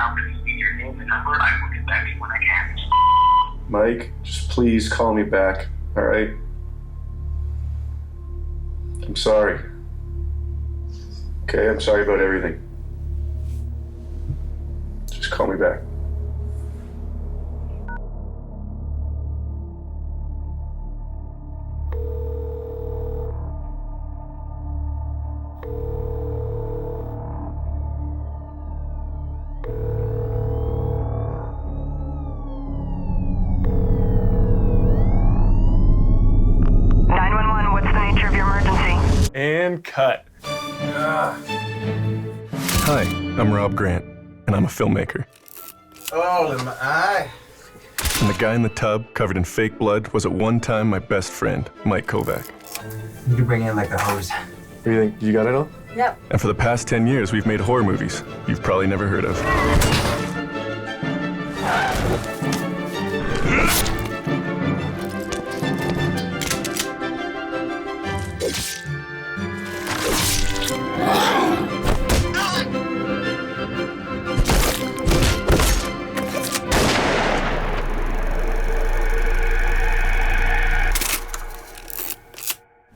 now. Please leave your name and number. I will get back to you when I can. Mike, just please call me back, all right? I'm sorry. Okay, I'm sorry about everything. Just call me back. And cut. Hi, I'm Rob Grant, and I'm a filmmaker. Oh, my eye. And the guy in the tub, covered in fake blood, was at one time my best friend, Mike Kovac. You can bring in like a hose. What do you think? You got it all? Yep. And for the past 10 years, we've made horror movies you've probably never heard of.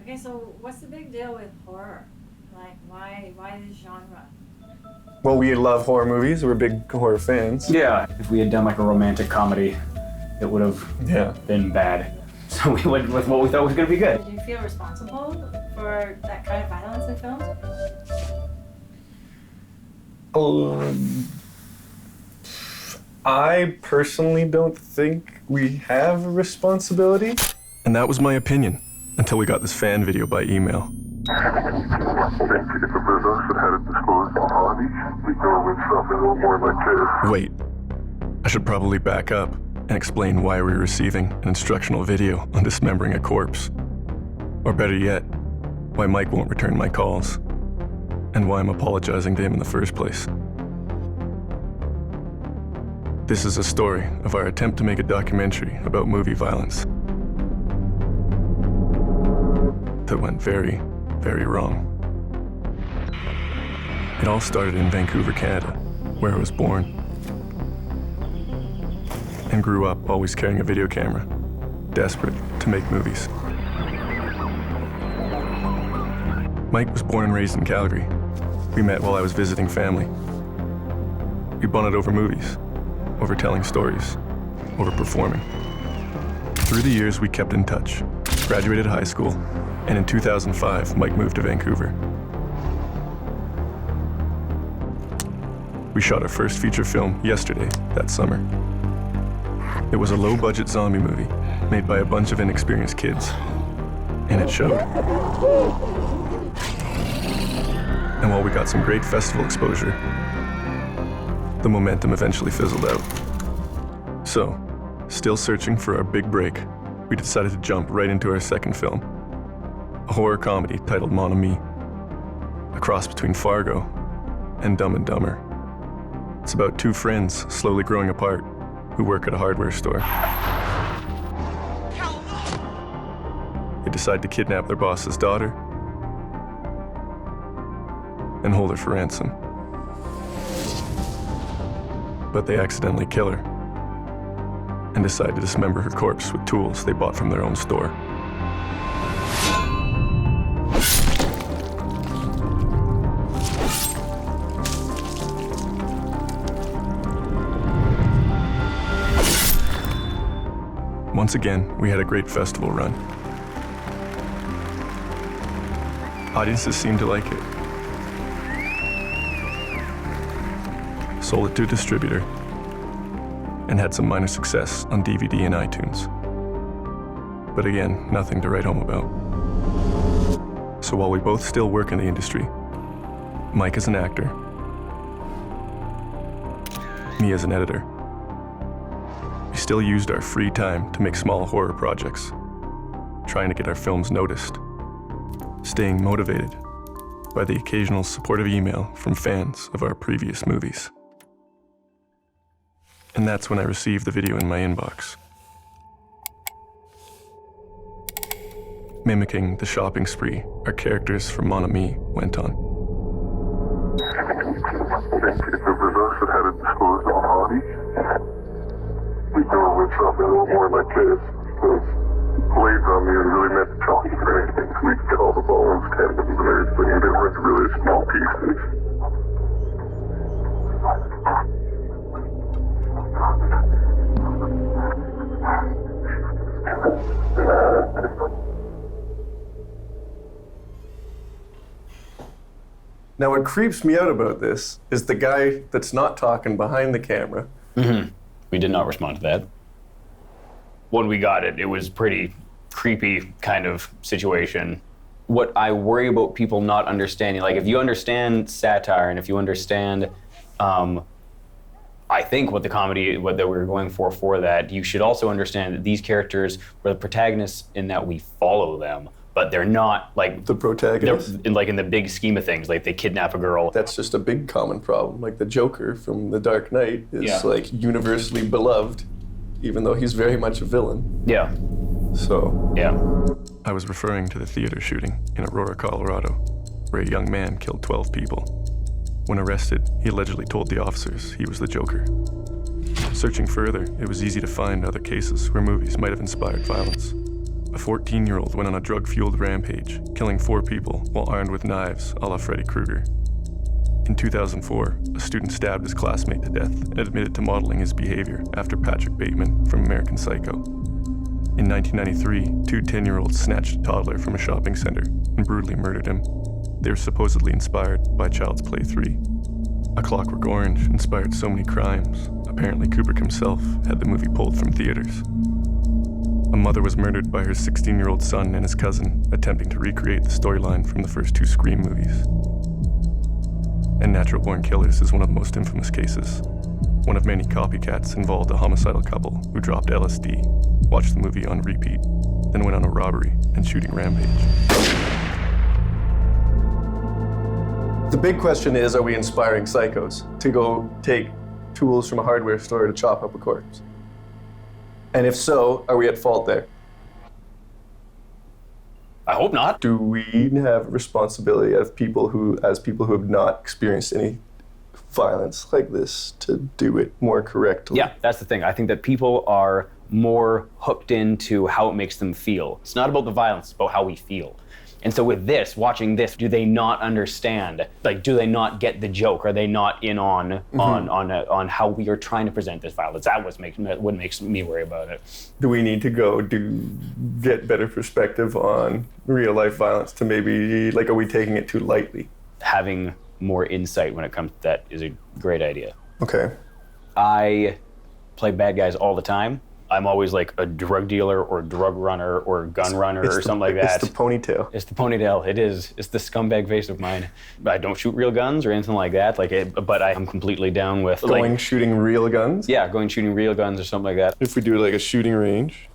Okay, so what's the big deal with horror? Like, why this genre? Well, we love horror movies. We're big horror fans. Yeah, if we had done like a romantic comedy, it would have been bad. So we went with what we thought was going to be good. Do you feel responsible for that kind of violence in films? I personally don't think we have a responsibility. And that was my opinion, until we got this fan video by email. Wait, I should probably back up and explain why we're receiving an instructional video on dismembering a corpse. Or better yet, why Mike won't return my calls, and why I'm apologizing to him in the first place. This is a story of our attempt to make a documentary about movie violence that went very, very wrong. It all started in Vancouver, Canada, where I was born, and grew up always carrying a video camera, desperate to make movies. Mike was born and raised in Calgary. We met while I was visiting family. We bonded over movies, over telling stories, over performing. Through the years, we kept in touch, graduated high school, and in 2005, Mike moved to Vancouver. We shot our first feature film yesterday, that summer. It was a low-budget zombie movie made by a bunch of inexperienced kids, and it showed. And while we got some great festival exposure, the momentum eventually fizzled out. So, still searching for our big break, we decided to jump right into our second film, a horror comedy titled Mon Ami, a cross between Fargo and Dumb and Dumber. It's about two friends slowly growing apart who work at a hardware store. They decide to kidnap their boss's daughter and hold her for ransom. But they accidentally kill her and decide to dismember her corpse with tools they bought from their own store. Once again, we had a great festival run. Audiences seemed to like it. Sold it to a distributor and had some minor success on DVD and iTunes. But again, nothing to write home about. So while we both still work in the industry, Mike as an actor, me as an editor, we still used our free time to make small horror projects, trying to get our films noticed, staying motivated by the occasional supportive email from fans of our previous movies. And that's when I received the video in my inbox. Mimicking the shopping spree our characters from Mon Ami went on. help me a little more in my case. Those blades on me are really meant to chop me for anything, so we can get all the bones, tendons, and everything into really small pieces. Now, what creeps me out about this is the guy that's not talking behind the camera. Mm-hmm. We did not respond to that. When we got it, it was pretty creepy kind of situation. What I worry about people not understanding, like if you understand satire and if you understand, I think what they were going for that, you should also understand that these characters were the protagonists in that we follow them, but they're not like The protagonist. in the big scheme of things, like they kidnap a girl. That's just a big common problem. Like the Joker from The Dark Knight is Yeah. like universally beloved, even though he's very much a villain. Yeah, So, yeah. I was referring to the theater shooting in Aurora, Colorado, where a young man killed 12 people. When arrested, he allegedly told the officers he was the Joker. Searching further, it was easy to find other cases where movies might have inspired violence. A 14-year-old went on a drug-fueled rampage, killing 4 people while armed with knives a la Freddy Krueger. In 2004, a student stabbed his classmate to death and admitted to modeling his behavior after Patrick Bateman from American Psycho. In 1993, 2 10-year-olds snatched a toddler from a shopping center and brutally murdered him. They were supposedly inspired by Child's Play 3. A Clockwork Orange inspired so many crimes, apparently Kubrick himself had the movie pulled from theaters. A mother was murdered by her 16-year-old son and his cousin, attempting to recreate the storyline from the first 2 Scream movies. And Natural Born Killers is one of the most infamous cases. One of many copycats involved a homicidal couple who dropped LSD, watched the movie on repeat, then went on a robbery and shooting rampage. the big question is, are we inspiring psychos to go take tools from a hardware store to chop up a corpse? And if so, are we at fault there? I hope not. Do we have a responsibility as people who have not experienced any violence like this to do it more correctly? Yeah, that's the thing. I think that people are more hooked into how it makes them feel. It's not about the violence, it's about how we feel. And so with this, watching this, do they not understand? Like, do they not get the joke? Are they not in on how we are trying to present this violence? That what makes me worry about it. Do we need to go get better perspective on real life violence to maybe, like, are we taking it too lightly? Having more insight when it comes to that is a great idea. Okay. I play bad guys all the time. I'm always like a drug dealer or drug runner or gun runner or something like that. It's the ponytail. It's the ponytail. It is. It's the scumbag face of mine. I don't shoot real guns or anything like that. But I am completely down with shooting real guns? Yeah, shooting real guns or something like that. If we do like a shooting range,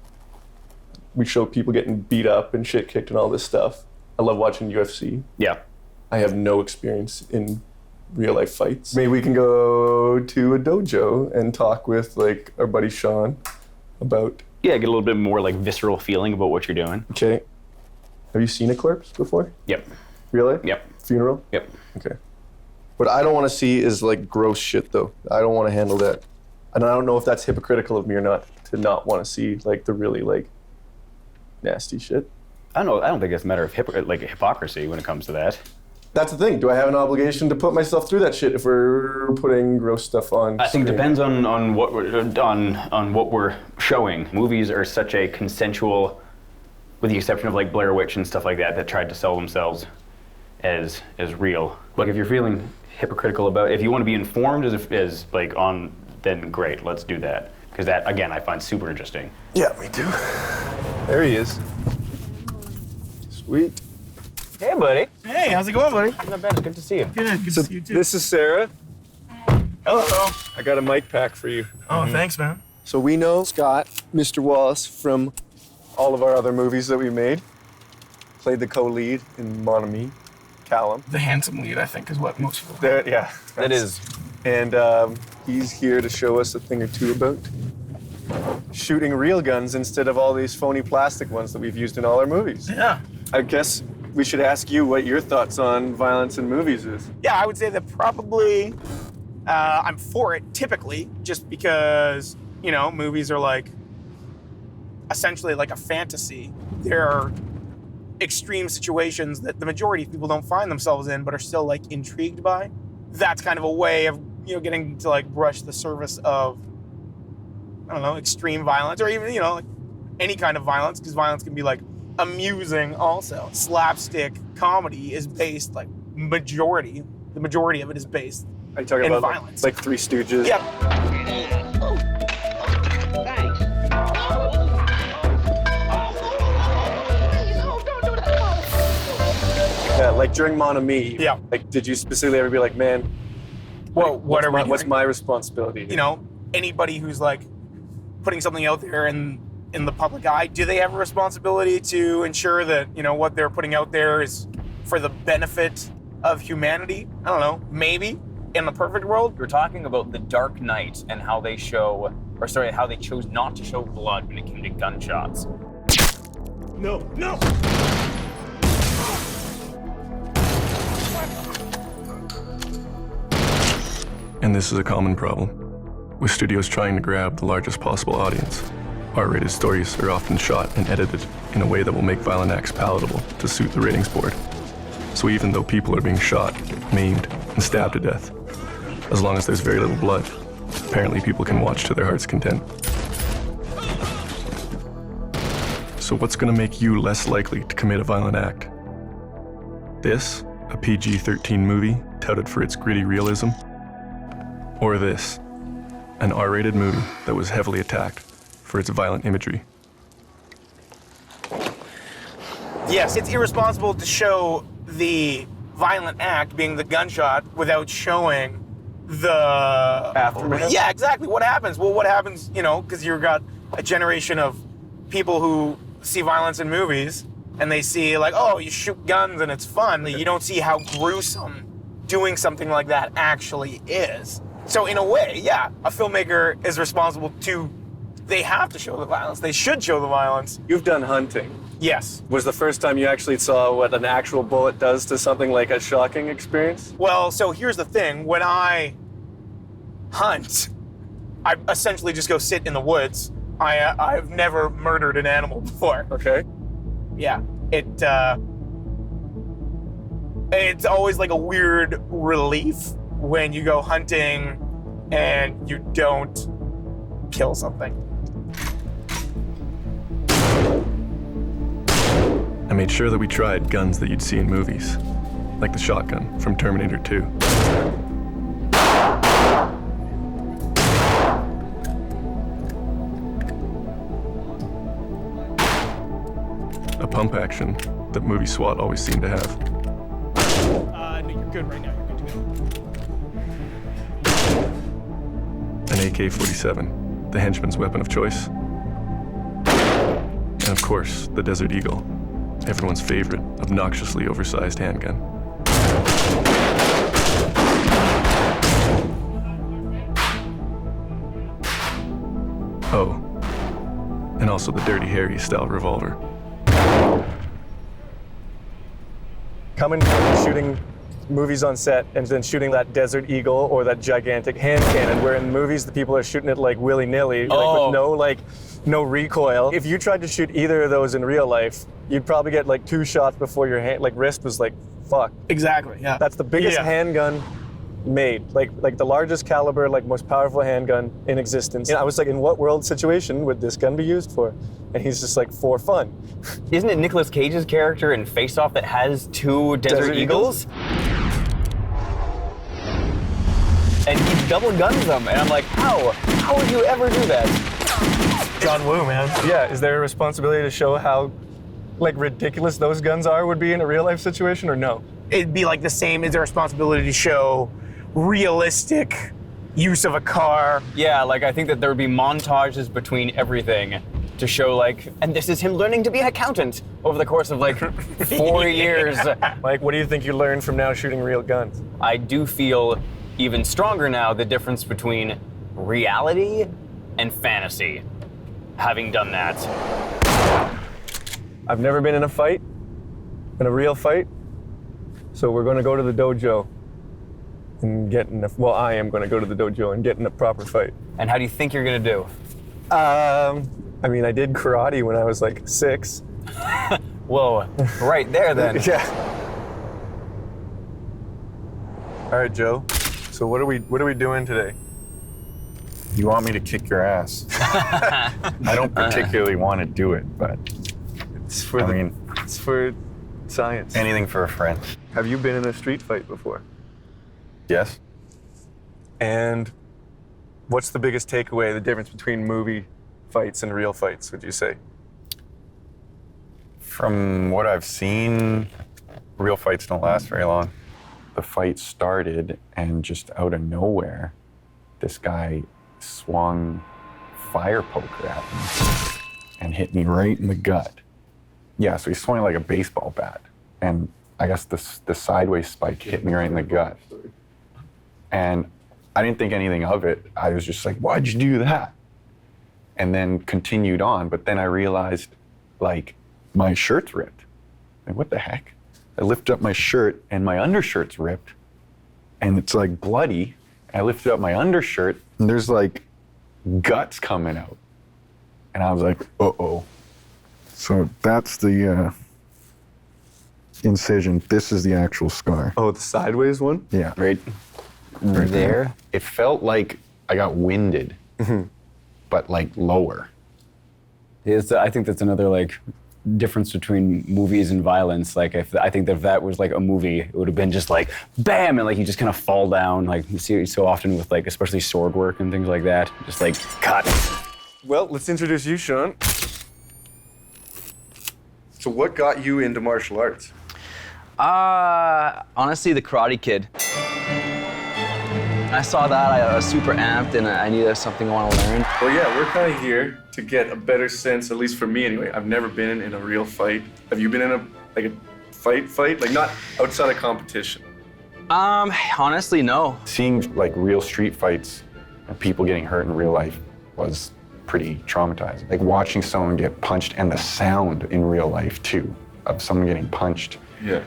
we show people getting beat up and shit kicked and all this stuff. I love watching UFC. Yeah. I have no experience in real life fights. Maybe we can go to a dojo and talk with like our buddy Sean about... Yeah, get a little bit more like visceral feeling about what you're doing. Okay. Have you seen a corpse before? Yep. Really? Yep. Funeral? Yep. Okay. What I don't want to see is like gross shit though. I don't want to handle that. And I don't know if that's hypocritical of me or not, to not want to see like the really like nasty shit. I don't think it's a matter of hypocrisy when it comes to that. That's the thing. Do I have an obligation to put myself through that shit if we're putting gross stuff on? I think it depends on what we're showing. Movies are such a consensual, with the exception of like Blair Witch and stuff like that tried to sell themselves as real. Like if you're feeling hypocritical about, if you want to be informed then great, let's do that. Because that, again, I find super interesting. Yeah, me too. There he is. Sweet. Hey, buddy. Hey, how's it going, buddy? Not bad. It's good to see you. Good to see you too. This is Sarah. Hello. I got a mic pack for you. Oh, thanks, man. So we know Scott, Mr. Wallace, from all of our other movies that we made. Played the co-lead in Mon Ami, Callum. The handsome lead, I think, is what most people. Yeah. That is. And he's here to show us a thing or two about shooting real guns instead of all these phony plastic ones that we've used in all our movies. Yeah. I guess we should ask you what your thoughts on violence in movies is. Yeah, I would say that probably I'm for it typically, just because, movies are like essentially like a fantasy. There are extreme situations that the majority of people don't find themselves in, but are still like intrigued by. That's kind of a way of, you know, getting to like brush the surface of, I don't know, extreme violence, or even, you know, like any kind of violence, because violence can be like amusing also. Slapstick comedy is based like the majority of it is based Are you talking in about violence. like Three Stooges? Yeah. Yeah, like during Mon Ami. Yeah. Like, did you specifically ever be like, man, Well, like, what's my responsibility? You know, anybody who's like putting something out there in the public eye, do they have a responsibility to ensure that, you know, what they're putting out there is for the benefit of humanity? I don't know, maybe in the perfect world. We're talking about The Dark Knight and how they show, or sorry, how they chose not to show blood when it came to gunshots. No, no! And this is a common problem, with studios trying to grab the largest possible audience. R-rated stories are often shot and edited in a way that will make violent acts palatable to suit the ratings board. So even though people are being shot, maimed, and stabbed to death, as long as there's very little blood, apparently people can watch to their heart's content. So what's gonna make you less likely to commit a violent act? This, a PG-13 movie touted for its gritty realism? Or this, an R-rated movie that was heavily attacked for its violent imagery? Yes, it's irresponsible to show the violent act, being the gunshot, without showing the Aftermath? Yeah, exactly. What happens? Well, what happens, you know, because you've got a generation of people who see violence in movies and they see like, oh, you shoot guns and it's fun. You don't see how gruesome doing something like that actually is. So in a way, yeah, a filmmaker is responsible they have to show the violence. They should show the violence. You've done hunting. Yes. Was the first time you actually saw what an actual bullet does to something like a shocking experience? Well, so here's the thing. When I hunt, I essentially just go sit in the woods. I've never murdered an animal before. Okay. Yeah. It's always like a weird relief when you go hunting and you don't kill something. I made sure that we tried guns that you'd see in movies, like the shotgun from Terminator 2. A pump action that movie SWAT always seemed to have. No, you're good right now. You're good to go. An AK-47, the henchman's weapon of choice. And of course, the Desert Eagle, everyone's favorite, obnoxiously oversized handgun. Oh, and also the Dirty Harry style revolver. Coming from shooting movies on set and then shooting that Desert Eagle or that gigantic hand cannon, where in movies the people are shooting it like willy-nilly, like with no recoil. If you tried to shoot either of those in real life, you'd probably get like 2 shots before your wrist was like, fuck. Exactly, yeah. That's the biggest handgun made, like the largest caliber, like most powerful handgun in existence. And I was like, in what world situation would this gun be used for? And he's just like, for fun. Isn't it Nicolas Cage's character in Face Off that has 2 Desert Eagles? And he double guns them, and I'm like, how? How would you ever do that? John Woo, man. Yeah, is there a responsibility to show how like ridiculous those guns would be in a real life situation, or no? It'd be like the same as a responsibility to show realistic use of a car. Yeah, like I think that there would be montages between everything to show like, and this is him learning to be an accountant over the course of like 4 years. Like, what do you think you learned from now shooting real guns? I do feel even stronger now the difference between reality and fantasy, having done that. I've never been in a fight, in a real fight, so we're gonna go to the dojo and get in I am gonna go to the dojo and get in a proper fight. And how do you think you're gonna do? I mean, I did karate when I was like 6. Whoa, right there then. Yeah. All right, Joe. So what are we doing today? You want me to kick your ass? I don't particularly want to do it, but It's for it's for science. anything for a friend. Have you been in a street fight before? Yes? And what's the biggest takeaway, the difference between movie fights and real fights, would you say? From what I've seen, real fights don't last very long. The fight started, and just out of nowhere, this guy swung fire poker at me and hit me right in the gut. Yeah, so he swung it like a baseball bat, and I guess the sideways spike hit me right in the gut. And I didn't think anything of it. I was just like, why'd you do that? And then continued on, but then I realized, like, my shirt's ripped. Like, what the heck? I lift up my shirt and my undershirt's ripped and it's like bloody. I lifted up my undershirt and there's like guts coming out. And I was like, uh-oh. So that's the incision. This is the actual scar. Oh, the sideways one? Yeah. Right there. It felt like I got winded, but like lower. I think that's another like difference between movies and violence. Like I think that if that was like a movie, it would have been just like bam, and like you just kind of fall down. Like you see it so often with like especially sword work and things like that. Just like cut. Well, let's introduce you, Sean. So what got you into martial arts? Honestly, the Karate Kid. I saw that, I was super amped, and I knew there's something I want to learn. Well, yeah, we're kind of here to get a better sense, at least for me anyway. I've never been in a real fight. Have you been in a fight? Like not outside of competition? Honestly, no. Seeing like real street fights and people getting hurt in real life was pretty traumatizing. Like watching someone get punched and the sound in real life too, of someone getting punched. Yeah.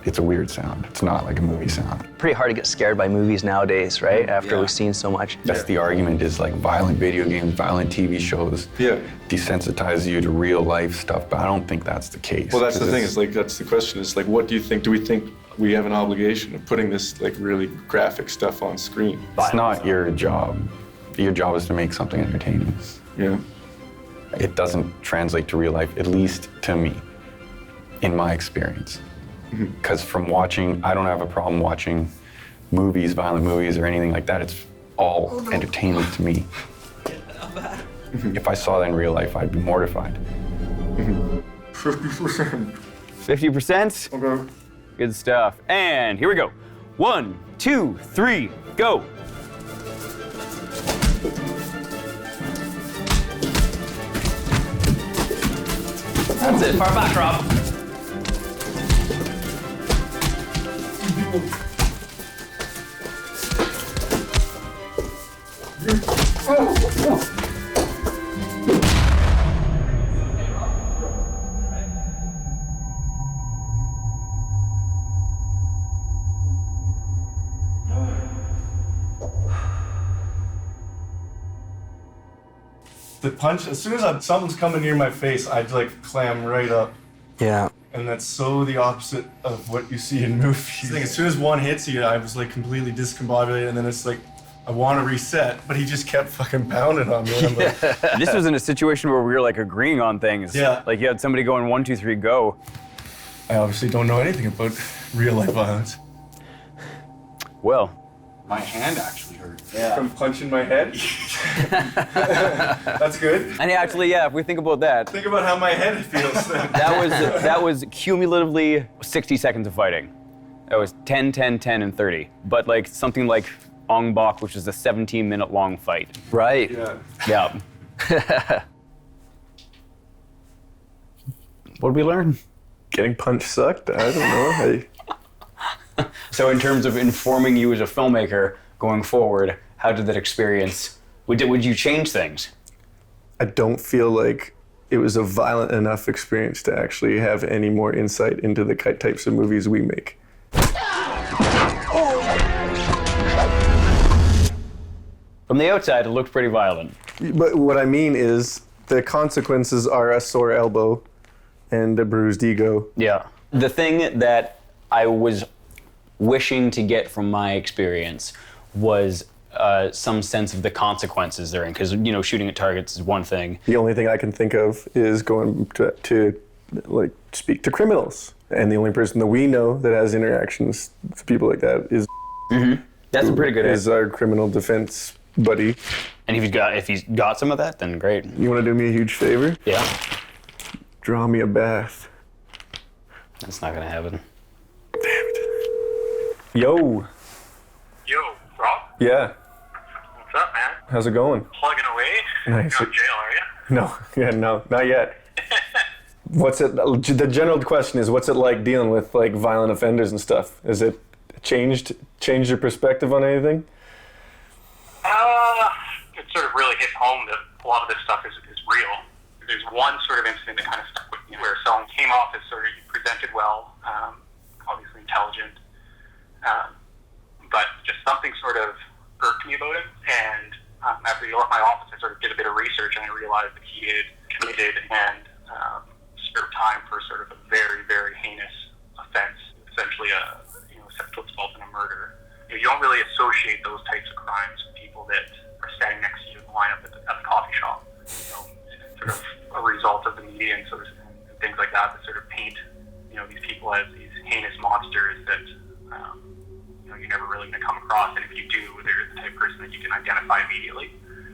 It's a weird sound. It's not like a movie sound. Pretty hard to get scared by movies nowadays, right? After we've seen so much. That's the argument, is like violent video games, violent TV shows desensitize you to real life stuff, but I don't think that's the case. Well, that's the thing, is like, that's the question, is like, what do you think? Do we think we have an obligation of putting this like really graphic stuff on screen? It's not your job. Your job is to make something entertaining. Yeah. It doesn't translate to real life, at least to me, in my experience. Because from watching, I don't have a problem watching movies, violent movies or anything like that. It's all entertainment to me. If I saw that in real life, I'd be mortified. 50%. 50%? Okay. Good stuff. And here we go. 1, 2, 3, go. That's it, far back, Rob. The punch, as soon as something's coming near my face, I'd like clam right up. Yeah. And that's so the opposite of what you see in movies. Like, as soon as one hits you, I was like completely discombobulated, and then it's like, I want to reset, but he just kept fucking pounding on me. And I'm like, This was in a situation where we were like agreeing on things. Yeah. Like you had somebody going 1, 2, 3, go. I obviously don't know anything about real life violence. Well, My hand actually hurt. From punching my head? That's good. and actually, yeah, if we think about that, Think about how my head feels then. that was cumulatively 60 seconds of fighting. That was 10, 10, 10, and 30. But like something like Ong Bak, which is a 17-minute long fight. Right. Yeah. Yeah. What did we learn? Getting punched sucked? I don't know. So in terms of informing you as a filmmaker going forward, how did that experience, would you change things? I don't feel like it was a violent enough experience to actually have any more insight into the types of movies we make. From the outside, it looked pretty violent. But what I mean is, The consequences are a sore elbow and a bruised ego. Yeah. The thing that I was wishing to get from my experience was some sense of the consequences they're in, because shooting at targets is one thing. The only thing I can think of is going to like speak to criminals, and the only person that we know that has interactions with people like that is That's a pretty good is our criminal defense buddy. And if he's got some of that, then great. You want to do me a huge favor? Yeah. Draw me a bath. That's not gonna happen. Yo. Yo, Rob? Yeah. What's up, man? How's it going? Plugging away? Nice. You're in jail, are you? No, not yet. The general question is, what's it like dealing with like violent offenders and stuff? Has it changed your perspective on anything? It sort of really hit home that a lot of this stuff is real. There's one sort of incident that kind of stuck with me where someone came off as sort of presented well, obviously intelligent, but just something sort of irked me about him. And after he left my office, I sort of did a bit of research, and I realized that he had committed and served time for sort of a very, very heinous offense, essentially a sexual assault and a murder. You don't really associate those types of crimes with people that are standing next to you in the lineup at the coffee shop. Sort of a result of the media and sort of and things like that sort of paint these people as these heinous monsters that you're never really going to come across, and if you do, they're the type of person that you can identify immediately.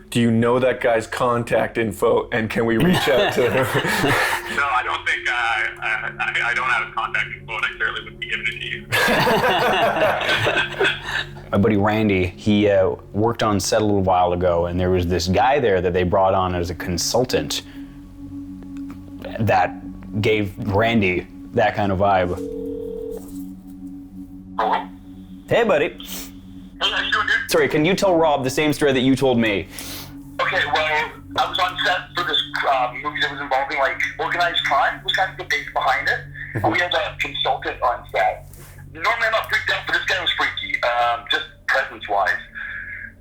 Do you know that guy's contact info, and can we reach out to him? No, I don't think I don't have his contact info, and I certainly wouldn't be giving it to you. My buddy Randy, he worked on set a little while ago, and there was this guy there that they brought on as a consultant that gave Randy that kind of vibe. Hello? Hey, buddy. Hey, how you doing, dude? Sorry, can you tell Rob the same story that you told me? Okay, well, I was on set for this movie that was involving, like, organized crime. It was kind of the base behind it. And we had a consultant on set. Normally I'm not freaked out, but this guy was freaky, just presence-wise.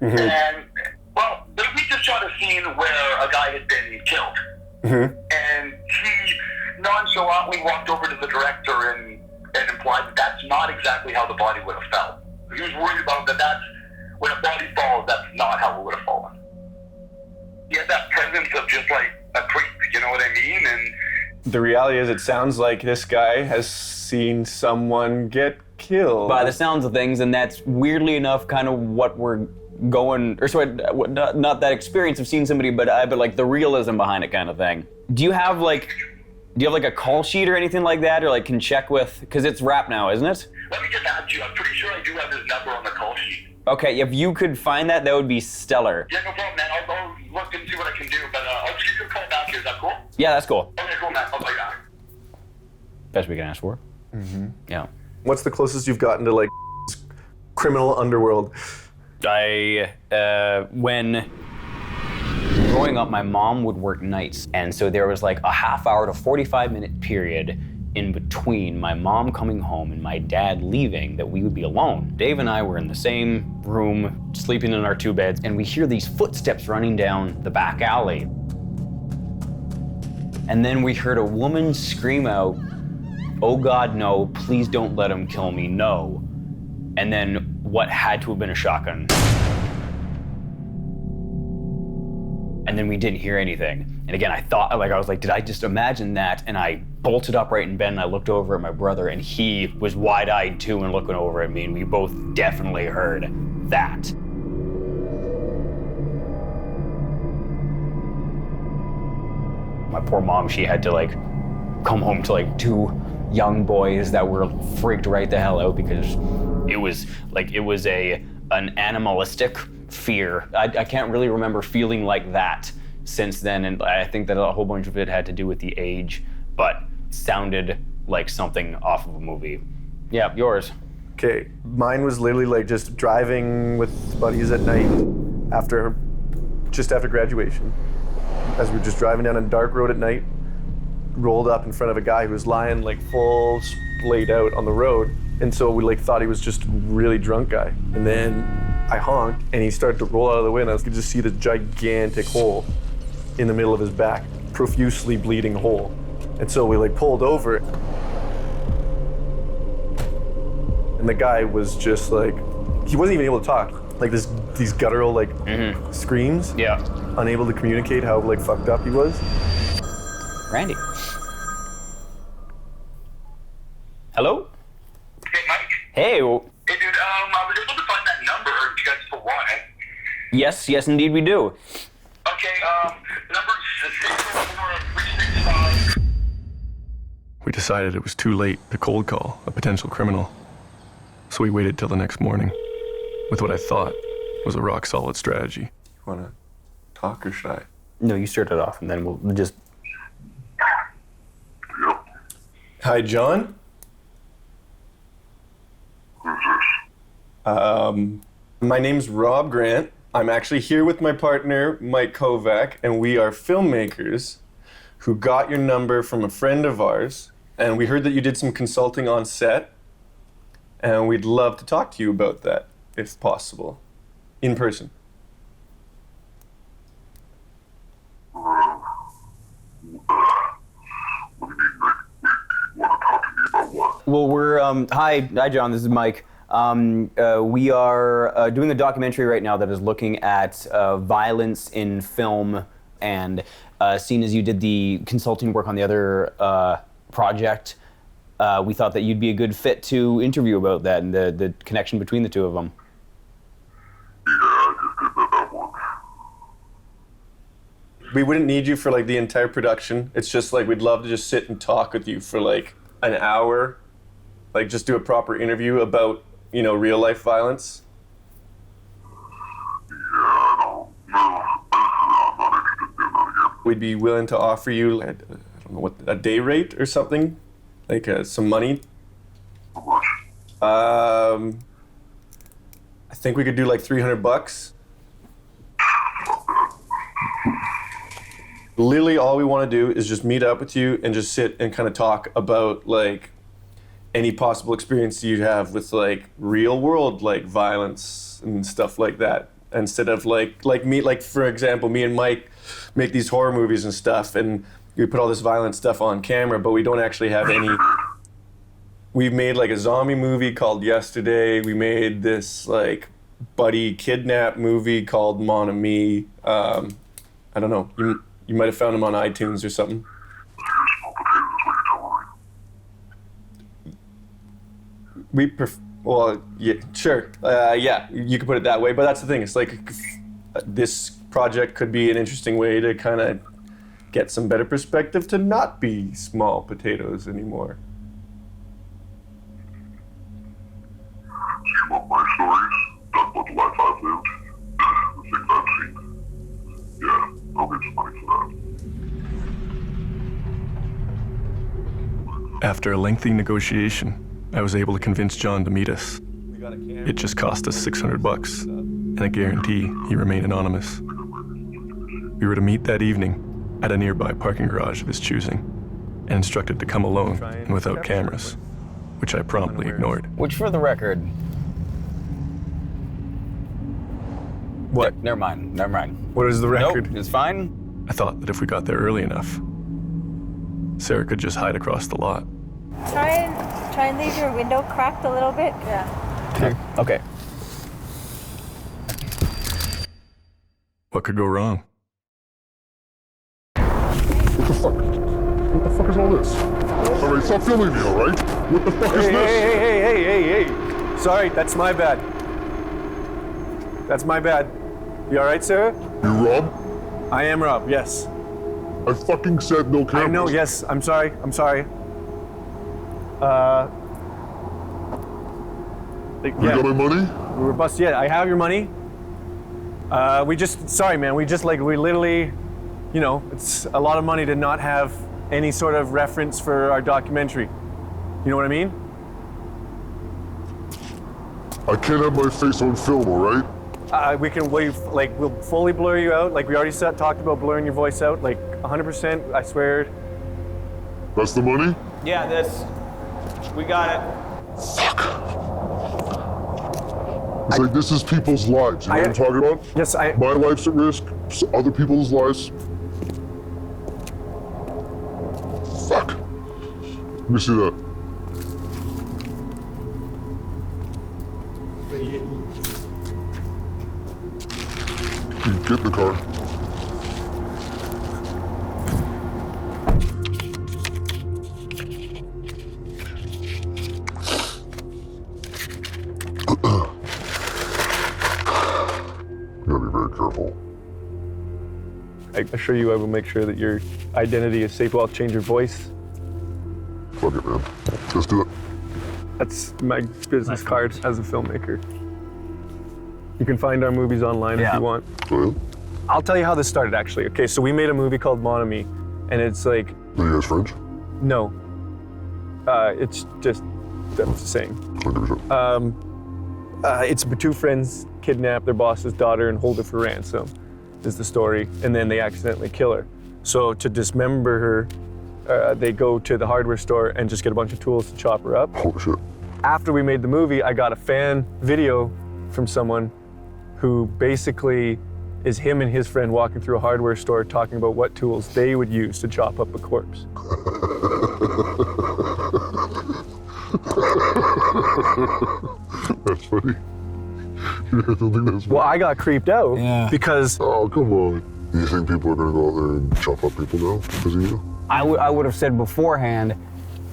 And, well, we just shot a scene where a guy had been killed. And he nonchalantly walked over to the director and implied that that's not exactly how the body would have felt. He was worried about that's when a body falls, that's not how it would have fallen. He had that presence of just like a creep, you know what I mean? And The reality is, it sounds like this guy has seen someone get killed. By the sounds of things, and that's weirdly enough kind of what we're going, or sorry, not that experience of seeing somebody, but like the realism behind it kind of thing. Do you have like a call sheet or anything like that, or like can check with, because it's wrapped now, isn't it? let me just add you. I'm pretty sure I do have his number on the call sheet. Okay, if you could find that, that would be stellar. Yeah, no problem, man. I'll look and see what I can do, but I'll just give you a call back here. Is that cool? Yeah, that's cool. Okay, cool, man. I'll call you back. Best we can ask for. Yeah. What's the closest you've gotten to like criminal underworld? When growing up, my mom would work nights, and so there was like a half-hour to 45-minute period in between my mom coming home and my dad leaving that we would be alone. Dave and I were in the same room, sleeping in our two beds, and we hear these footsteps running down the back alley. And then we heard a woman scream out, "Oh God, no, please don't let him kill me, no." And then what had to have been a shotgun. And then we didn't hear anything. And again, I was like, did I just imagine that? And I bolted upright in bed and I looked over at my brother, and he was wide-eyed too and looking over at me, and we both definitely heard that. My poor mom, she had to like come home to like two young boys that were freaked right the hell out because it was an animalistic fear. I can't really remember feeling like that since then, and I think that a whole bunch of it had to do with the age, but sounded like something off of a movie. Yeah, yours. Okay, mine was literally like just driving with buddies at night just after graduation. As we were just driving down a dark road at night, rolled up in front of a guy who was lying like full splayed out on the road. And so we like thought he was just a really drunk guy. And then I honked and he started to roll out of the way, and I could just see this gigantic hole in the middle of his back, profusely bleeding hole. And so we like pulled over, and the guy was just like, he wasn't even able to talk. Like these guttural like screams. Yeah. Unable to communicate how like fucked up he was. Randy. Hello? Hey, Mike. Hey. Hey, dude, I was able to find that number, you guys for one. Yes, indeed we do. Okay, number 64365. We decided it was too late to cold call a potential criminal. So we waited till the next morning with what I thought was a rock-solid strategy. You wanna talk or should I? No, you start it off and then we'll just... Hi, John. My name's Rob Grant. I'm actually here with my partner, Mike Kovac, and we are filmmakers who got your number from a friend of ours, and we heard that you did some consulting on set, and we'd love to talk to you about that, if possible, in person. Well, we're, hi John, this is Mike. We are doing a documentary right now that is looking at violence in film, and seeing as you did the consulting work on the other project, we thought that you'd be a good fit to interview about that and the connection between the two of them. We wouldn't need you for like the entire production. It's just like we'd love to just sit and talk with you for like an hour, like just do a proper interview about, you know, real life violence. We'd be willing to offer you, I don't know, what, a day rate or something, like some money. I think we could do like $300. Literally all we want to do is just meet up with you and just sit and kind of talk about like any possible experience you have with like real world like violence and stuff like that, instead of like for example, me and Mike make these horror movies and stuff, and we put all this violent stuff on camera, but we don't actually have any. We've made like a zombie movie called Yesterday. We made this like buddy kidnap movie called Mon Ami. I don't know, you might have found them on iTunes or something. Well, yeah, sure. Yeah, you could put it that way, but that's the thing. It's like this project could be an interesting way to kind of get some better perspective to not be small potatoes anymore. See what my stories, done what the life I've lived, the things I've seen. Yeah, I'll get some money for that. After a lengthy negotiation, I was able to convince John to meet us. It just cost us $600 and a guarantee he remain anonymous. We were to meet that evening at a nearby parking garage of his choosing, and instructed to come alone and without cameras, which I promptly ignored. Which, for the record... What? Never mind. What is the record? Nope, it's fine. I thought that if we got there early enough, Sarah could just hide across the lot. Try and leave your window cracked a little bit. Yeah. Okay. What could go wrong? What the fuck? What the fuck is all this? Alright, stop filming me, alright? What the fuck is this? Hey. Sorry, that's my bad. That's my bad. You alright, Sarah? You Rob? I am Rob, yes. I fucking said no cameras. I know, yes. I'm sorry. You got my money? We were busted. Yeah, I have your money. Sorry, man. We literally, you know, it's a lot of money to not have any sort of reference for our documentary. You know what I mean? I can't have my face on film, alright? We'll fully blur you out. Like we already talked about blurring your voice out, like 100%, I swear. That's the money? Yeah, we got it. Fuck. It's like this is people's lives, you know what I'm talking about? Yes, My life's at risk, other people's lives. Let me see that. Get in the car. You gotta be very careful. I assure you I will make sure that your identity is safe. Well, I'll change your voice. Fuck it, man. Let's do it. That's my business card as a filmmaker. You can find our movies online if you want. Oh, yeah? I'll tell you how this started, actually. Okay, so we made a movie called Mon Ami, and it's like... Are you guys friends? No. It's just, that's the saying. 100%. It's two friends kidnap their boss's daughter and hold her for ransom, is the story, and then they accidentally kill her. So to dismember her, they go to the hardware store and just get a bunch of tools to chop her up. Holy shit. After we made the movie, I got a fan video from someone who basically is him and his friend walking through a hardware store talking about what tools they would use to chop up a corpse. That's funny. You guys don't think that's funny? Well, I got creeped out because... Oh, come on. Do you think people are gonna go out there and chop up people now because of you? I would have said beforehand,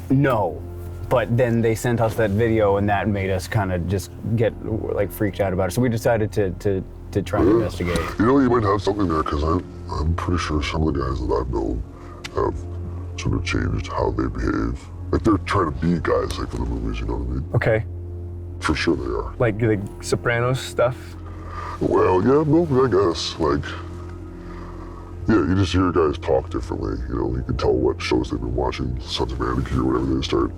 no. But then they sent us that video, and that made us kind of just get like freaked out about it. So we decided to try and investigate. You know, you might have something there because I'm pretty sure some of the guys that I've known have sort of changed how they behave. Like they're trying to be guys like in the movies, you know what I mean? Okay. For sure they are. Like the Sopranos stuff? Well, yeah, no, I guess. Like, yeah, you just hear guys talk differently. You know, you can tell what shows they've been watching, Sons of Anarchy or whatever, they start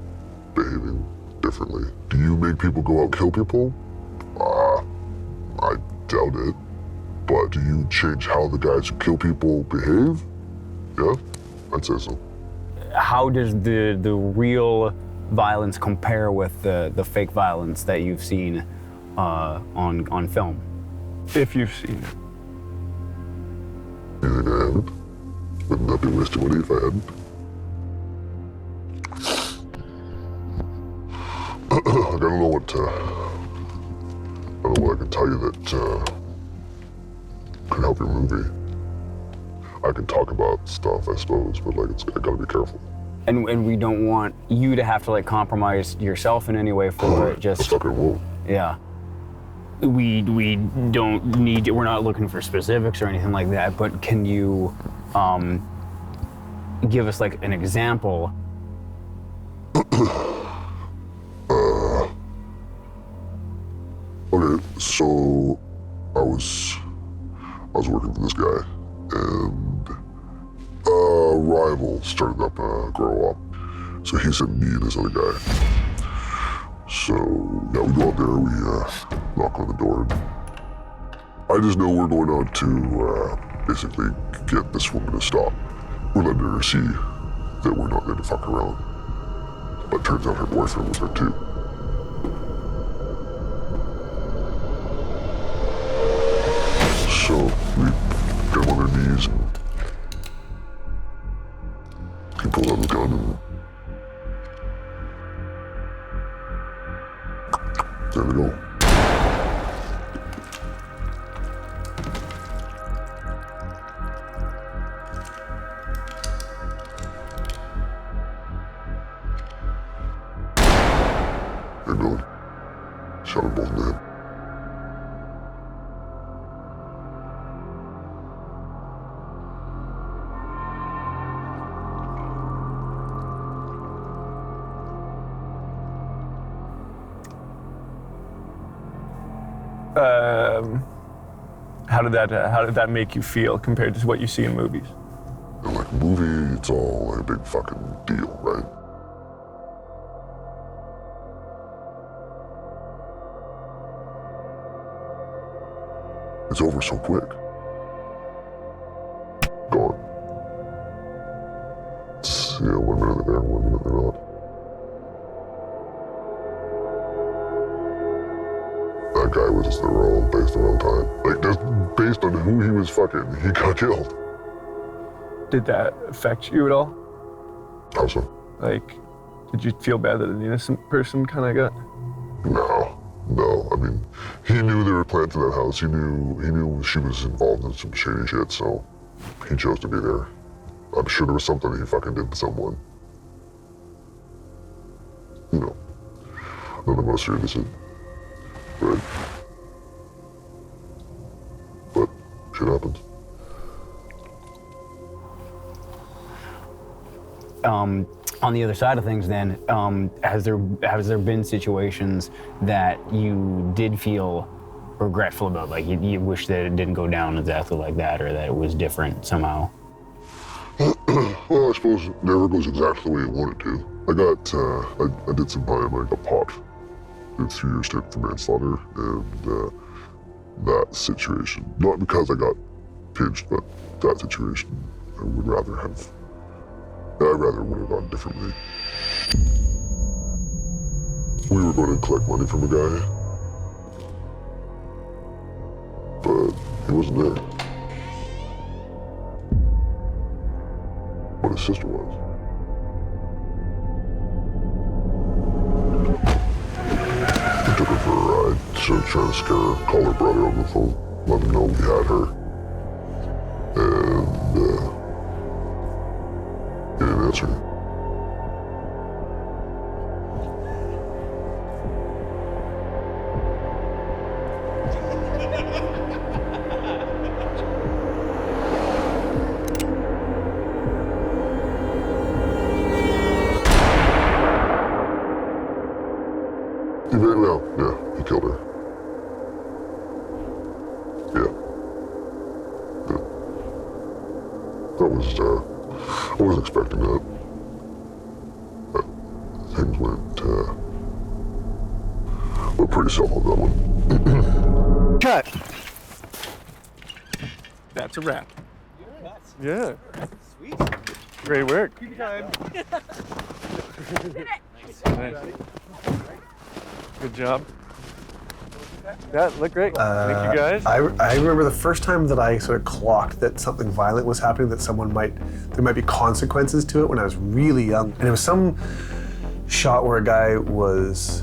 behaving differently. Do you make people go out and kill people? I doubt it. But do you change how the guys who kill people behave? Yeah, I'd say so. How does the real violence compare with the fake violence that you've seen on film? If you've seen it. You think I haven't? Wouldn't that be wasting money if I hadn't? I don't know what I can tell you that can help your movie. I can talk about stuff, I suppose, but like I gotta be careful. And we don't want you to have to like compromise yourself in any way for it. Just stuck in won't. Yeah. We don't need. We're not looking for specifics or anything like that. But can you give us like an example? Okay, so I was working for this guy, and a rival started up grow up. So he sent me and this other guy. So yeah, we go out there, we knock on the door. I just know we're going out to basically get this woman to stop. We're letting her see that we're not there to fuck around. But turns out her boyfriend was there too. So we get him on their knees and he pulled out the gun and there we go. They're going. Shot them both in the head. How did that make you feel compared to what you see in movies? And like a movie, it's all like a big fucking deal, right? It's over so quick. Gone. It's, 1 minute they're there, 1 minute they're not. That guy was just the role based on time. Like, just based on who he was fucking, he got killed. Did that affect you at all? How so? Like, Did you feel bad that an innocent person kind of got? No. I mean, he knew they were planted in that house. He knew she was involved in some shady shit, so he chose to be there. I'm sure there was something he fucking did to someone. You know, none of us are innocent, right? But shit happens. On the other side of things then, has there been situations that you did feel regretful about? Like you wish that it didn't go down exactly like that, or that it was different somehow? Well, I suppose it never goes exactly the way you want it to. I did some time, I got popped. Did 3 years stint for manslaughter, and that situation, not because I got pinched, but that situation, I would rather would have gone differently. We were going to collect money from a guy, but he wasn't there. But his sister was. We took her for a ride, started trying to scare her, call her brother on the phone, let him know we had her. And he didn't answer. Yeah, he killed her. Yeah. That was, I wasn't expecting that. Things went pretty south on that one. Cut! That's a wrap. Yeah. Sweet. Great work. Time. Nice. Good job. Yeah, look great. Thank you guys. I remember the first time that I sort of clocked that something violent was happening, that there might be consequences to it, when I was really young. And it was some shot where a guy was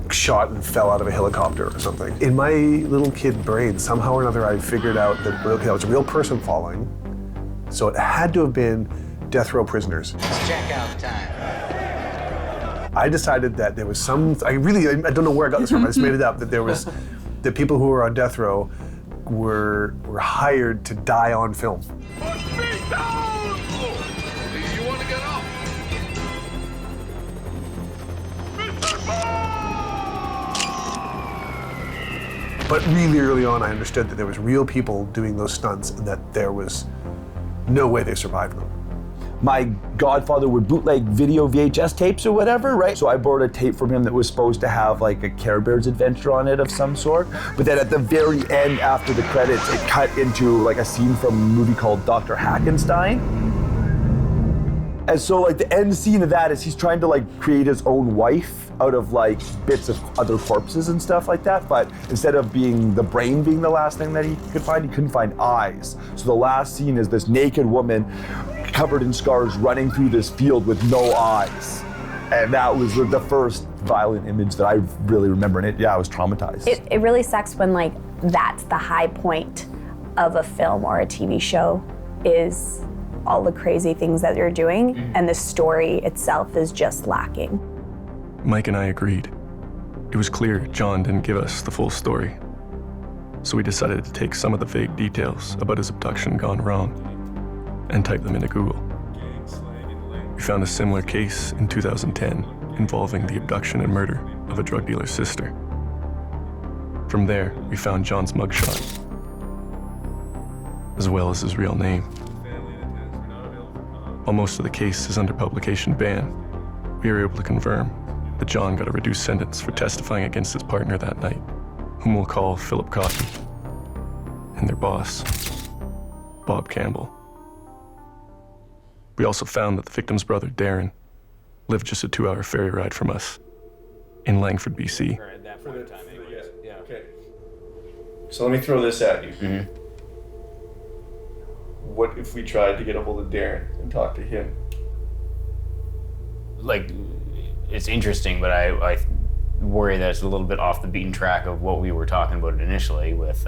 shot and fell out of a helicopter or something. In my little kid brain, somehow or another, I figured out that, okay, that was a real person falling, so it had to have been death row prisoners. It's checkout time. I decided that there was I don't know where I got this from, I just made it up, that there was, the people who were on death row were hired to die on film. You want to get off? But really early on, I understood that there was real people doing those stunts and that there was no way they survived them. My godfather would bootleg video VHS tapes or whatever, right? So I borrowed a tape from him that was supposed to have like a Care Bears adventure on it of some sort. But then at the very end, after the credits, it cut into like a scene from a movie called Dr. Hackenstein. And so like the end scene of that is he's trying to like create his own wife out of like bits of other corpses and stuff like that. But instead of the brain being the last thing that he could find, he couldn't find eyes. So the last scene is this naked woman covered in scars running through this field with no eyes. And that was the first violent image that I really remember. And I was traumatized. It really sucks when like that's the high point of a film or a TV show, is all the crazy things that you're doing, and the story itself is just lacking. Mike and I agreed. It was clear John didn't give us the full story. So we decided to take some of the vague details about his abduction gone wrong and type them into Google. We found a similar case in 2010 involving the abduction and murder of a drug dealer's sister. From there, we found John's mugshot, as well as his real name. While most of the case is under publication ban, we were able to confirm that John got a reduced sentence for testifying against his partner that night, whom we'll call Philip Cotton, and their boss, Bob Campbell. We also found that the victim's brother, Darren, lived just a 2-hour ferry ride from us in Langford, BC. Okay. So let me throw this at you. Mm-hmm. What if we tried to get a hold of Darren and talk to him? Like, it's interesting, but I worry that it's a little bit off the beaten track of what we were talking about initially with.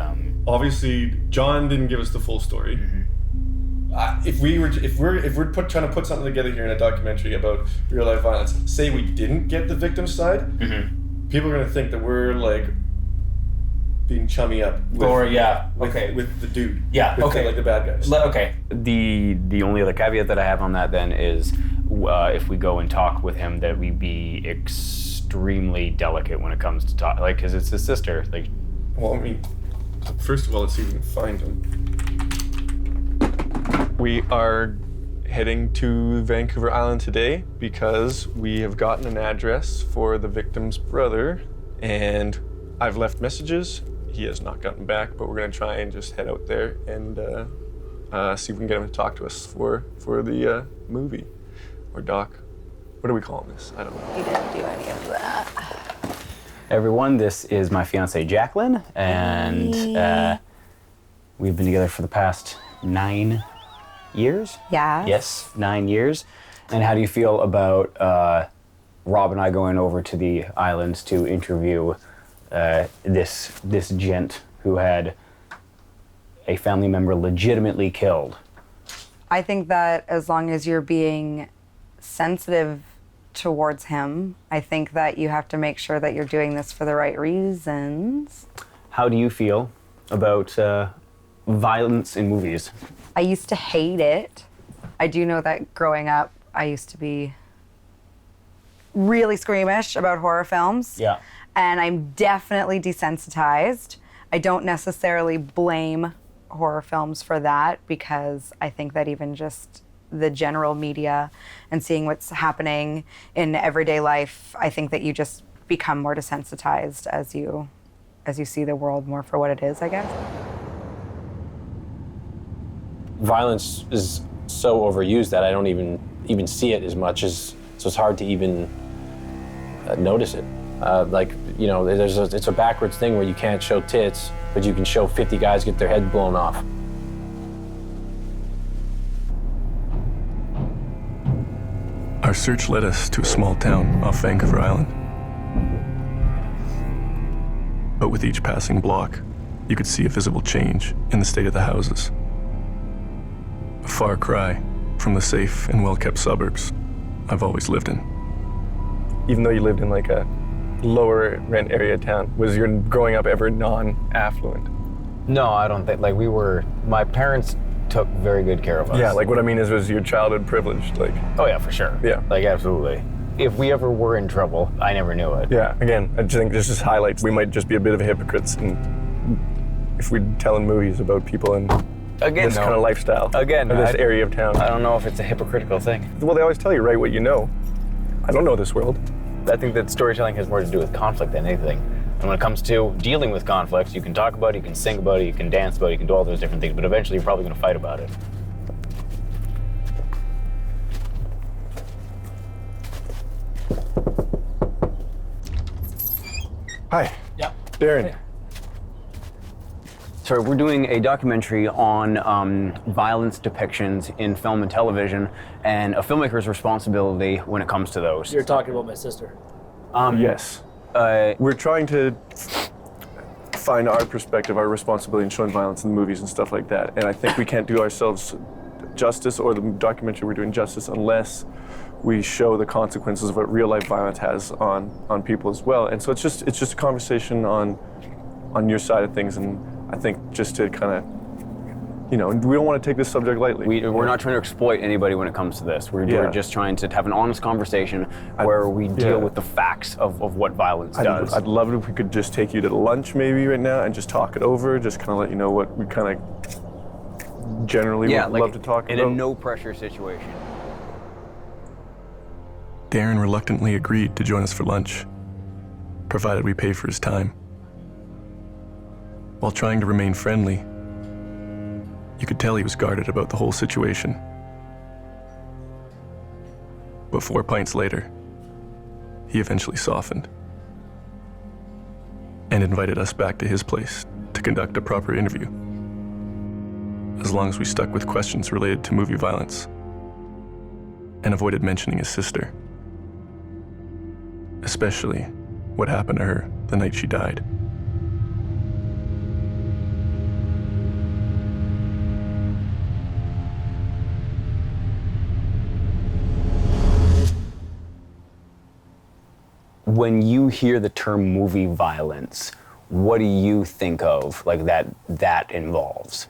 Obviously, John didn't give us the full story. If we're trying to put something together here in a documentary about real life violence, say we didn't get the victim's side, people are gonna think that we're like being chummy up with, with the dude. Yeah, with okay. like the bad guys. Okay. The only other caveat that I have on that then is if we go and talk with him, that we be extremely delicate when it comes to talk, like, because it's his sister. Like, well, I mean, first of all, let's see if we can find him. We are heading to Vancouver Island today because we have gotten an address for the victim's brother, and I've left messages. He has not gotten back, but we're gonna try and just head out there and see if we can get him to talk to us for the movie or doc. What are we calling this? I don't know. You didn't do any of that. Everyone, this is my fiancée Jacqueline, and we've been together for the past 9 years? Yeah. Yes, 9 years. And how do you feel about Rob and I going over to the islands to interview this gent who had a family member legitimately killed? I think that as long as you're being sensitive towards him, I think that you have to make sure that you're doing this for the right reasons. How do you feel about violence in movies? I used to hate it. I do know that growing up, I used to be really squeamish about horror films. Yeah. And I'm definitely desensitized. I don't necessarily blame horror films for that, because I think that even just the general media and seeing what's happening in everyday life, I think that you just become more desensitized as you see the world more for what it is, I guess. Violence is so overused that I don't even see it as much as, so it's hard to even notice it. Like, you know, it's a backwards thing where you can't show tits, but you can show 50 guys get their head blown off. Our search led us to a small town off Vancouver Island. But with each passing block, you could see a visible change in the state of the houses. A far cry from the safe and well-kept suburbs I've always lived in. Even though you lived in like a lower rent area town, was your growing up ever non-affluent? No, I don't think, like, my parents took very good care of us. Yeah, like what I mean is, was your childhood privileged? Like, oh yeah, for sure. Yeah. Like, absolutely. If we ever were in trouble, I never knew it. Yeah, again, I just think this just highlights we might just be a bit of hypocrites if we're telling movies about people in this kind of lifestyle. Again, or this area of town. I don't know if it's a hypocritical thing. Well, they always tell you, write what you know. I don't know this world. I think that storytelling has more to do with conflict than anything. And when it comes to dealing with conflicts, you can talk about it, you can sing about it, you can dance about it, you can do all those different things, but eventually you're probably going to fight about it. Hi. Yeah. Darren. So we're doing a documentary on violence depictions in film and television, and a filmmaker's responsibility when it comes to those. You're talking about my sister. Yes. We're trying to find our perspective, our responsibility in showing violence in the movies and stuff like that. And I think we can't do ourselves justice, or the documentary we're doing justice, unless we show the consequences of what real life violence has on people as well. And so it's just a conversation on your side of things, and I think just to kind of, you know, we don't want to take this subject lightly. We're not trying to exploit anybody when it comes to this. We're just trying to have an honest conversation where we deal with the facts of what violence does. I'd love it if we could just take you to lunch maybe right now and just talk it over, just kind of let you know what we kind of generally would love to talk about. In a no pressure situation. Darren reluctantly agreed to join us for lunch, provided we pay for his time. While trying to remain friendly, you could tell he was guarded about the whole situation. But 4 pints later, he eventually softened and invited us back to his place to conduct a proper interview, as long as we stuck with questions related to movie violence and avoided mentioning his sister. especially what happened to her the night she died. When you hear the term movie violence, what do you think of like that involves?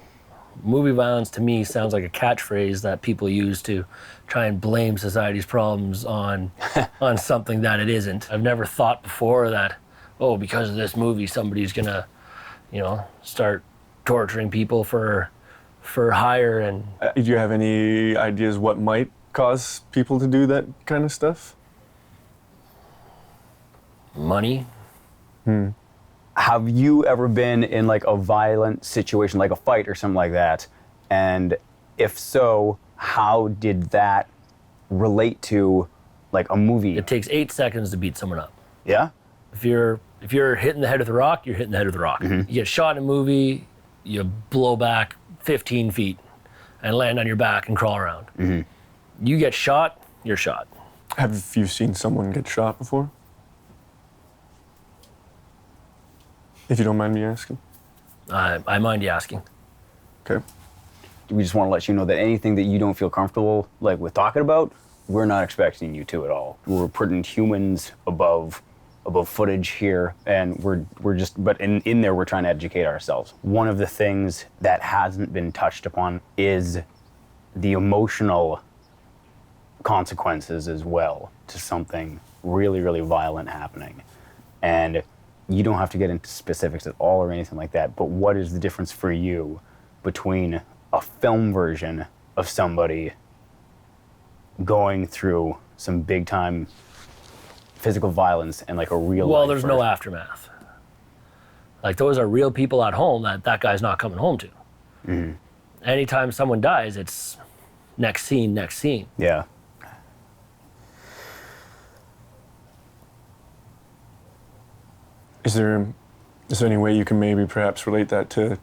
Movie violence to me sounds like a catchphrase that people use to try and blame society's problems on something that it isn't. I've never thought before that, oh, because of this movie, somebody's gonna, start torturing people for hire. And do you have any ideas what might cause people to do that kind of stuff? Money. Have you ever been in like a violent situation, like a fight or something like that? And if so, how did that relate to like a movie? It takes 8 seconds to beat someone up. Yeah? If you're hitting the head with a rock, you're hitting the head with a rock. You get shot in a movie, you blow back 15 feet and land on your back and crawl around. You get shot, you're shot. Have you seen someone get shot before? If you don't mind me asking. I mind you asking. Okay. We just want to let you know that anything that you don't feel comfortable like with talking about, we're not expecting you to at all. We're putting humans above footage here, and we're just, but in there we're trying to educate ourselves. One of the things that hasn't been touched upon is the emotional consequences as well to something really, really violent happening. And you don't have to get into specifics at all or anything like that, but what is the difference for you between a film version of somebody going through some big time physical violence and like a real Well, life there's version? no aftermath. Like those are real people at home that guy's not coming home to. Anytime someone dies, it's next scene, next scene. Yeah. Is there any way you can maybe perhaps relate that to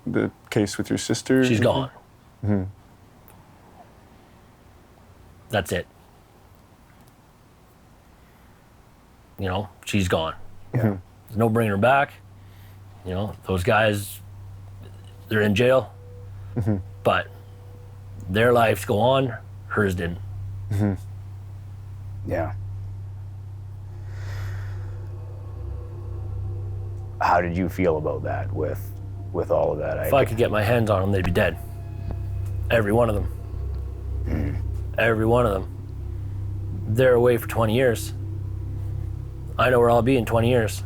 the case with your sister? She's gone. Mm-hmm. That's it. She's gone. Yeah. There's no bringing her back. Those guys, they're in jail. But their lives go on, hers didn't. Yeah. How did you feel about that with all of that? If I could get my hands on them, they'd be dead. Every one of them. Every one of them. They're away for 20 years. I know where I'll be in 20 years.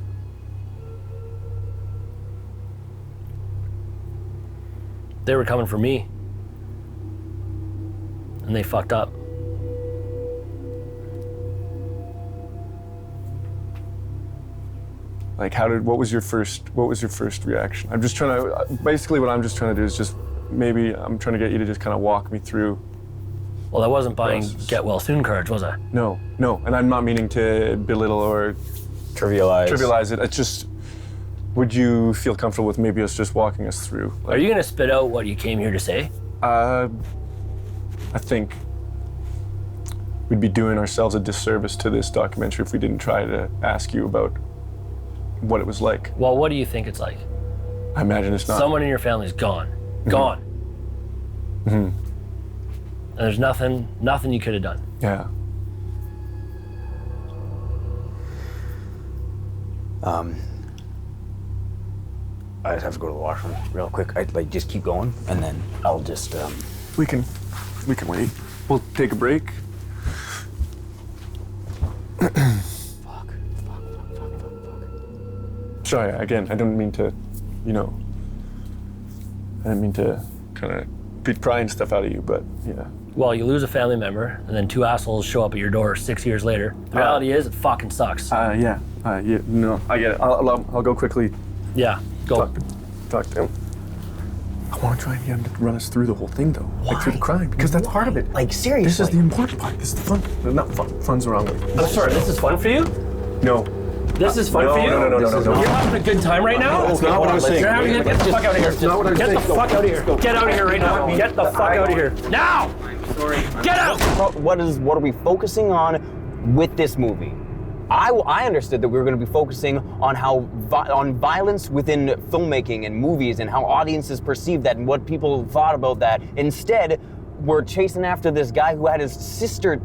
They were coming for me. And they fucked up. Like, what was your first reaction? I'm just trying to, basically what I'm just trying to do is just, maybe I'm trying to get you to just kind of walk me through. Well, I wasn't buying get well soon cards, was I? No, and I'm not meaning to belittle or trivialize it. It's just, would you feel comfortable with maybe us just walking us through? Are you gonna spit out what you came here to say? I think we'd be doing ourselves a disservice to this documentary if we didn't try to ask you about what it was like. Well, what do you think it's like? I imagine it's not. Someone in your family's gone. Gone. And there's nothing you could have done. Yeah. I just have to go to the washroom real quick. I'd just keep going, and then I'll just. We can wait. We'll take a break. Sorry, again, I don't mean to, I didn't mean to kind of be prying stuff out of you, but yeah. Well, you lose a family member, and then two assholes show up at your door 6 years later. The reality is, it fucking sucks. Yeah, no, I get it. I'll go quickly. Yeah, go. Talk to him. I want to try and get him to run us through the whole thing, though. Why? Like through the crime, because that's part of it. Like, seriously. This is the important part. This is the fun. Not fun. Fun's the wrong way. I'm sorry, this is fun for you? No. This is fun for you? No. You're having a good time right now? That's not what I was saying. You're having a, get the fuck out of here. That's not what I was saying. Get the fuck out of here. Get out of here right now. Get the fuck out of here. Now! Sorry. Get out! What are we focusing on with this movie? I understood that we were going to be focusing on on violence within filmmaking and movies and how audiences perceive that and what people thought about that. Instead, we're chasing after this guy who had his sister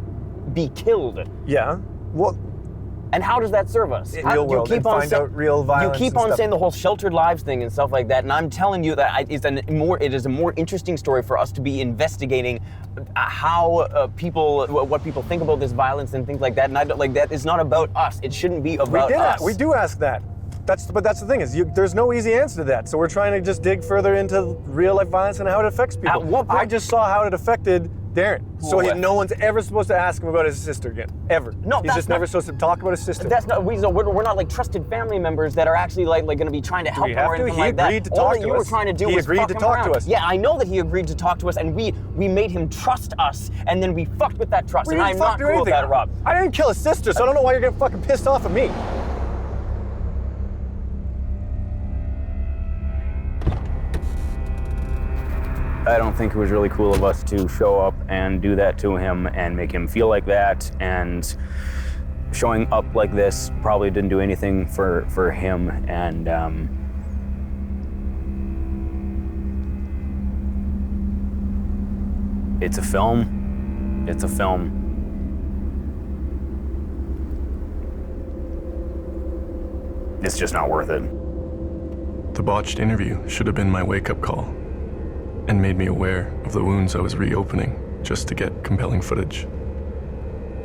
be killed. Yeah. Well, and how does that serve us? Real world, and find out real violence. You keep on and stuff. saying the whole sheltered lives thing and stuff like that, and I'm telling you that it is a more interesting story for us to be investigating how what people think about this violence and things like that. And I don't like that. It's not about us. It shouldn't be about us. We do ask that. But that's the thing is, there's no easy answer to that. So we're trying to just dig further into real life violence and how it affects people. At what point? I just saw how it affected Darren. So no one's ever supposed to ask him about his sister again, ever. No, he's just never supposed to talk about his sister. That's not. We're not like trusted family members that are actually like going to be trying to help him or anything like that. He agreed to talk to us. All that you were trying to do was agreed to talk to us. Yeah, I know that he agreed to talk to us, and we made him trust us, and then we fucked with that trust. And I'm not cool with that, Rob. I didn't kill his sister, so I don't know why you're getting fucking pissed off at me. I don't think it was really cool of us to show up and do that to him and make him feel like that, and showing up like this probably didn't do anything for him, and it's a film. It's a film. It's just not worth it. The botched interview should have been my wake-up call, and made me aware of the wounds I was reopening just to get compelling footage.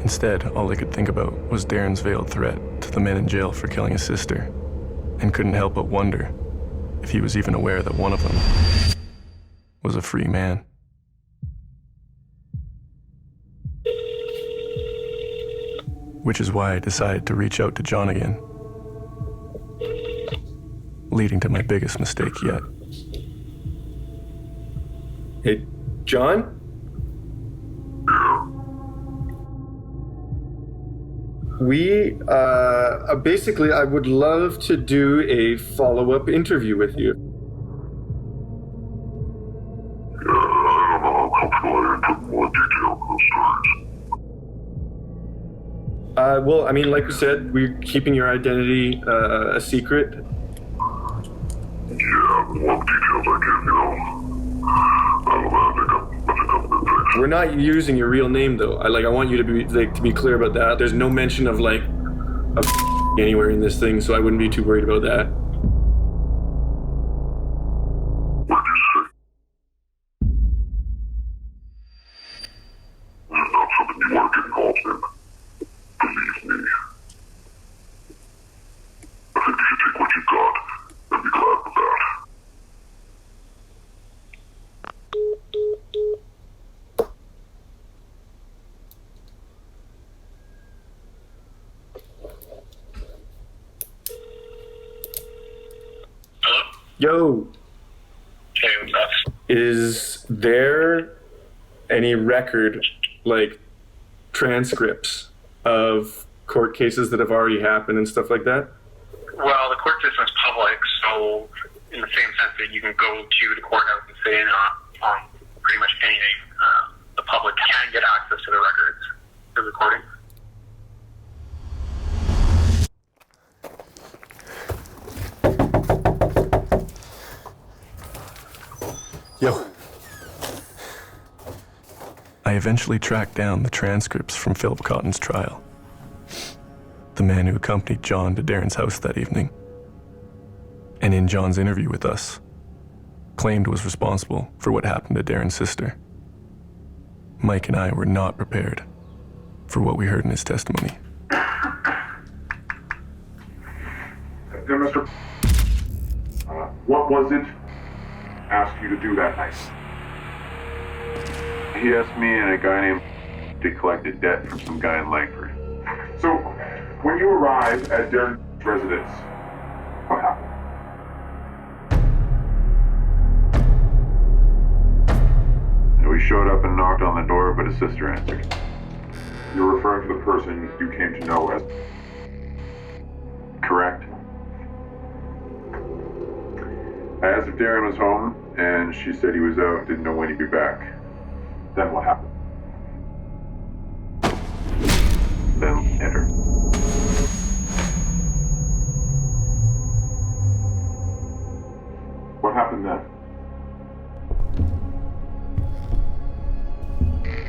Instead, all I could think about was Darren's veiled threat to the men in jail for killing his sister, and couldn't help but wonder if he was even aware that one of them was a free man. Which is why I decided to reach out to John again, leading to my biggest mistake yet. Hey, John? We, basically, I would love to do a follow-up interview with you. I don't know how comfortable I am to more detail on those stories. Well, I mean, like we said, we're keeping your identity a secret. Yeah, the more details I give, you know. We're not using your real name, though. I want you to be clear about that. There's no mention of anywhere in this thing, so I wouldn't be too worried about that. What did you say? This is not something you want to get involved in. Believe me. I think you should take what you got and be glad for that. Yo. Hey, what's up? Is there any record, transcripts of court cases that have already happened and stuff like that? Well, the court system is public, so in the same sense that you can go to the courthouse and say on pretty much anything, the public can get access to the records, the recordings. Yo. I eventually tracked down the transcripts from Philip Cotton's trial. The man who accompanied John to Darren's house that evening, and in John's interview with us, claimed was responsible for what happened to Darren's sister. Mike and I were not prepared for what we heard in his testimony. Yeah, Mr. What was it asked you to do that night? He asked me and a guy named to collect a debt from some guy in Langford. So, when you arrived at Darren's residence, what happened? And we showed up and knocked on the door, but his sister answered. You're referring to the person you came to know as... Correct. I asked if Darren was home, and she said he was out, didn't know when he'd be back. Then what happened? Then enter.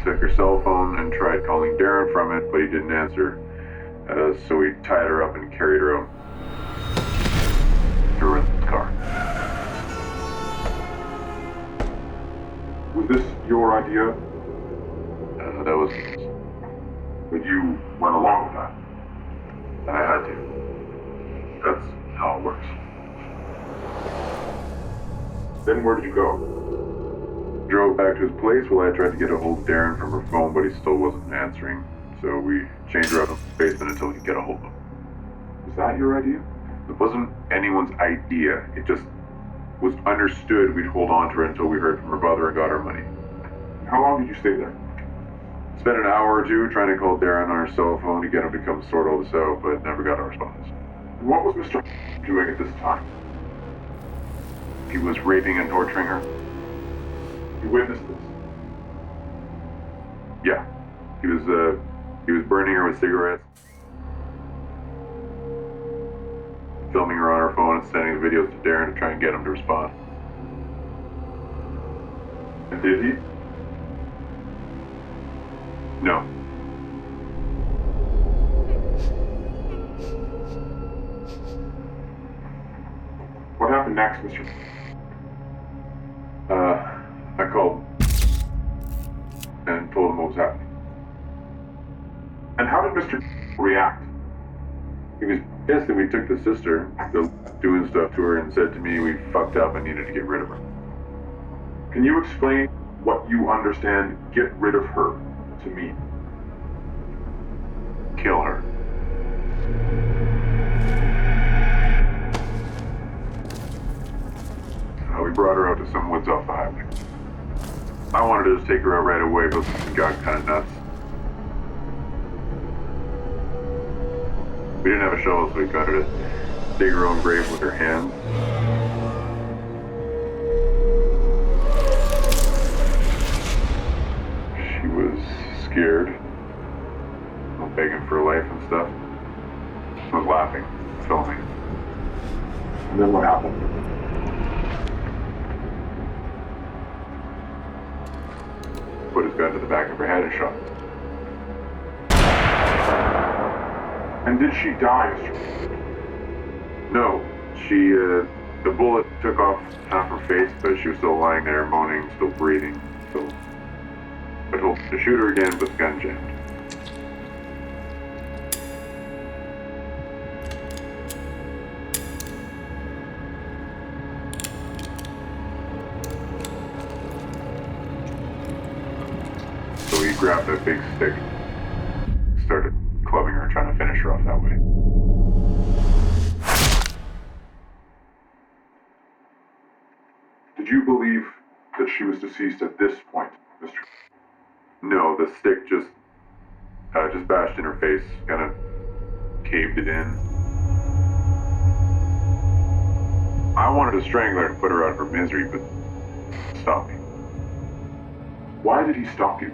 took her cell phone and tried calling Darren from it, but he didn't answer. So we tied her up and carried her out. Threw her in the car. Was this your idea? That was. But you went along with that. I had to. That's how it works. Then where did you go? Drove back to his place while I tried to get a hold of Darren from her phone, but he still wasn't answering. So we chained her up in the basement until we could get a hold of him. Was that your idea? It wasn't anyone's idea. It just was understood we'd hold on to her until we heard from her brother and got her money. How long did you stay there? Spent an hour or two trying to call Darren on her cell phone to get him to come sort all this out, but never got a response. What was Mr. doing at this time? He was raping and torturing her. You witnessed this? Yeah. He was burning her with cigarettes, filming her on her phone and sending the videos to Darren to try and get him to respond. And did he? No. What happened next, Mr. I called and told him what was happening. And how did Mr. react? He was pissed that we took the sister, doing stuff to her, and said to me we fucked up and needed to get rid of her. Can you explain what you understand get rid of her to mean? Kill her. We brought her out to some woods off the highway. I wanted to just take her out right away, but we got kind of nuts. We didn't have a shovel, so we got her to dig her own grave with her hands. She was scared, begging for her life and stuff. I was laughing, filming. And then what happened? Put his gun to the back of her head and shot her. And did she die? No. The bullet took off half her face, but she was still lying there, moaning, still breathing. So I told him to shoot her again, but the gun jammed. So he grabbed that big stick, started clubbing her, trying to finish her off that way. Did you believe that she was deceased at this point, Mr.? No, the stick just bashed in her face, kind of caved it in. I wanted to strangle her and put her out of her misery, but he stopped me. Why did he stop you?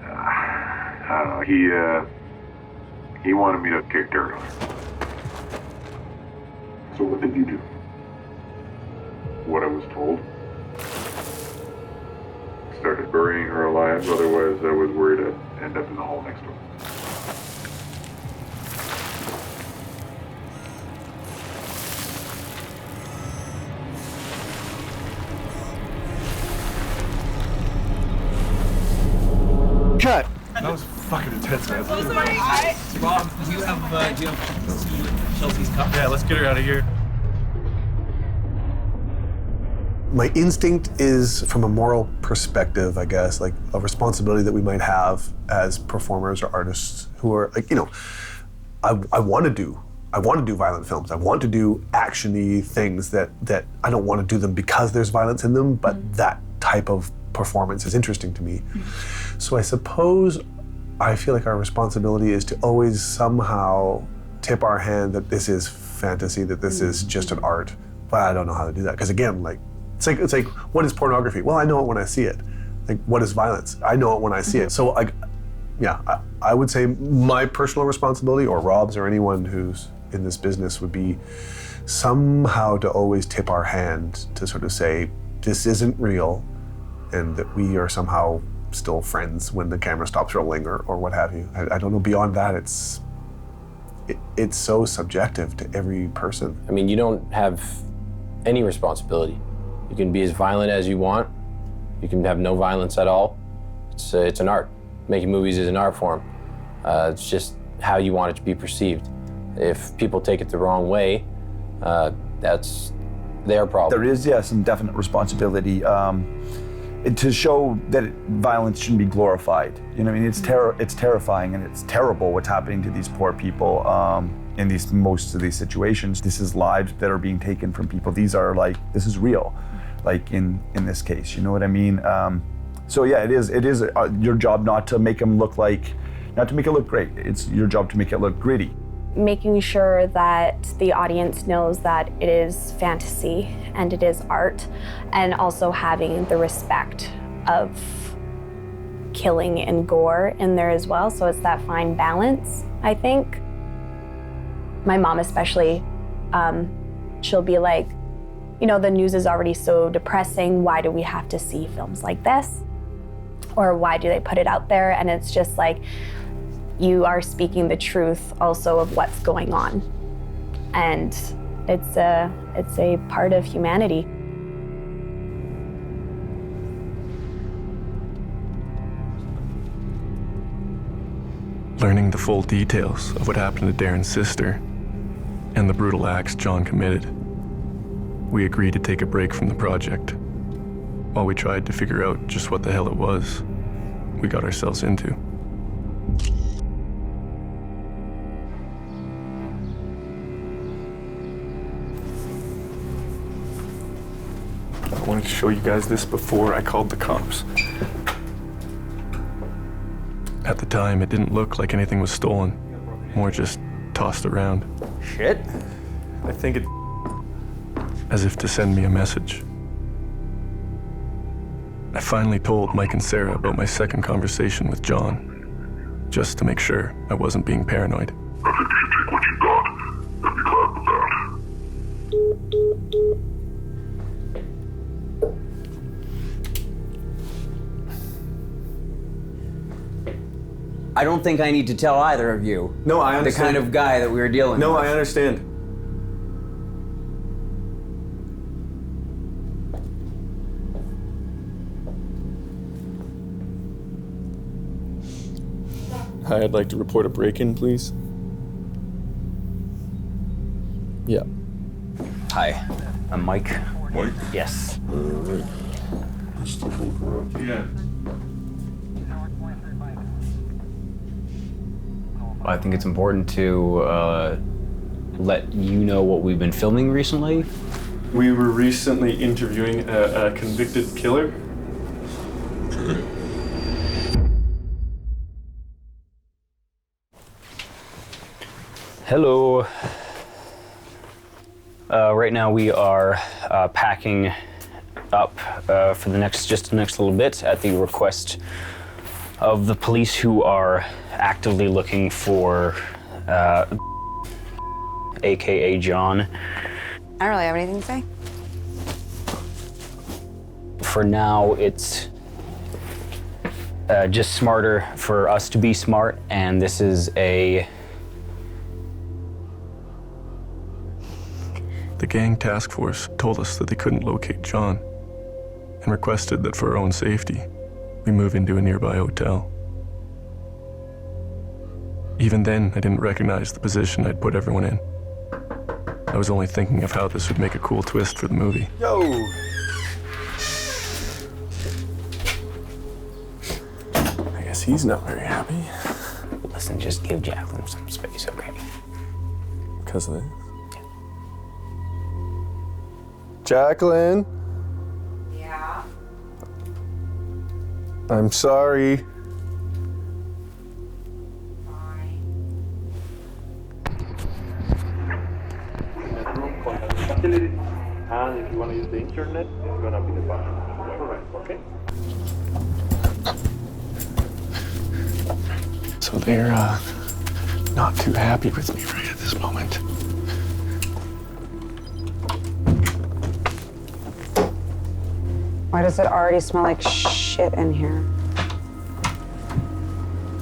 I don't know. He wanted me to kick dirt on her. So what did you do? What I was told. Started burying her alive, otherwise I was worried I'd end up in the hole next door. Cut! That was fucking intense, man. Rob, do you have Chelsea's cup? Yeah, let's get her out of here. My instinct is, from a moral perspective, I guess, like a responsibility that we might have as performers or artists who are like, I want to do violent films. I want to do action-y things that I don't want to do them because there's violence in them, but that type of performance is interesting to me. So I suppose I feel like our responsibility is to always somehow tip our hand that this is fantasy, that this is just an art. But I don't know how to do that. Because again, it's like, what is pornography? Well, I know it when I see it. Like, what is violence? I know it when I see it. So I would say my personal responsibility, or Rob's, or anyone who's in this business, would be somehow to always tip our hand to sort of say, this isn't real, and that we are somehow still friends when the camera stops rolling or what have you. I don't know, beyond that, it's so subjective to every person. I mean, you don't have any responsibility. You can be as violent as you want. You can have no violence at all. It's an art. Making movies is an art form. It's just how you want it to be perceived. If people take it the wrong way, that's their problem. There is, some definite responsibility to show that violence shouldn't be glorified. You know what I mean? It's terrifying and it's terrible what's happening to these poor people in most of these situations. This is lives that are being taken from people. This is real, like in this case, you know what I mean? So yeah, it is your job not to make it look great. It's your job to make it look gritty. Making sure that the audience knows that it is fantasy and it is art, and also having the respect of killing and gore in there as well. So it's that fine balance, I think. My mom especially, she'll be like, the news is already so depressing. Why do we have to see films like this? Or why do they put it out there? And it's just like, you are speaking the truth also of what's going on. And it's a part of humanity. Learning the full details of what happened to Darren's sister and the brutal acts John committed, we agreed to take a break from the project while we tried to figure out just what the hell it was we got ourselves into. I wanted to show you guys this before I called the cops. At the time, it didn't look like anything was stolen, more just tossed around. Shit. I think it... as if to send me a message. I finally told Mike and Sarah about my second conversation with John, just to make sure I wasn't being paranoid. I think you should take what you got and be glad with that. I don't think I need to tell either of you. No, I understand. The kind of guy that we were dealing with. No, I understand. Hi, I'd like to report a break-in, please. Yeah. Hi, I'm Mike. Mike? Yes. Yeah. I think it's important to let you know what we've been filming recently. We were recently interviewing a convicted killer. Hello. Right now we are packing up for the next little bit at the request of the police, who are actively looking for AKA John. I don't really have anything to say. For now, it's just smarter for us to be smart, and this is a... The gang task force told us that they couldn't locate John and requested that for our own safety, we move into a nearby hotel. Even then, I didn't recognize the position I'd put everyone in. I was only thinking of how this would make a cool twist for the movie. Yo! I guess he's not very happy. Listen, just give Jacqueline some space, okay? Because of this? Jacqueline? Yeah? I'm sorry. And if you want to use the internet, it's gonna be the button. Okay? So they're not too happy with me right at this moment. Why does it already smell like shit in here?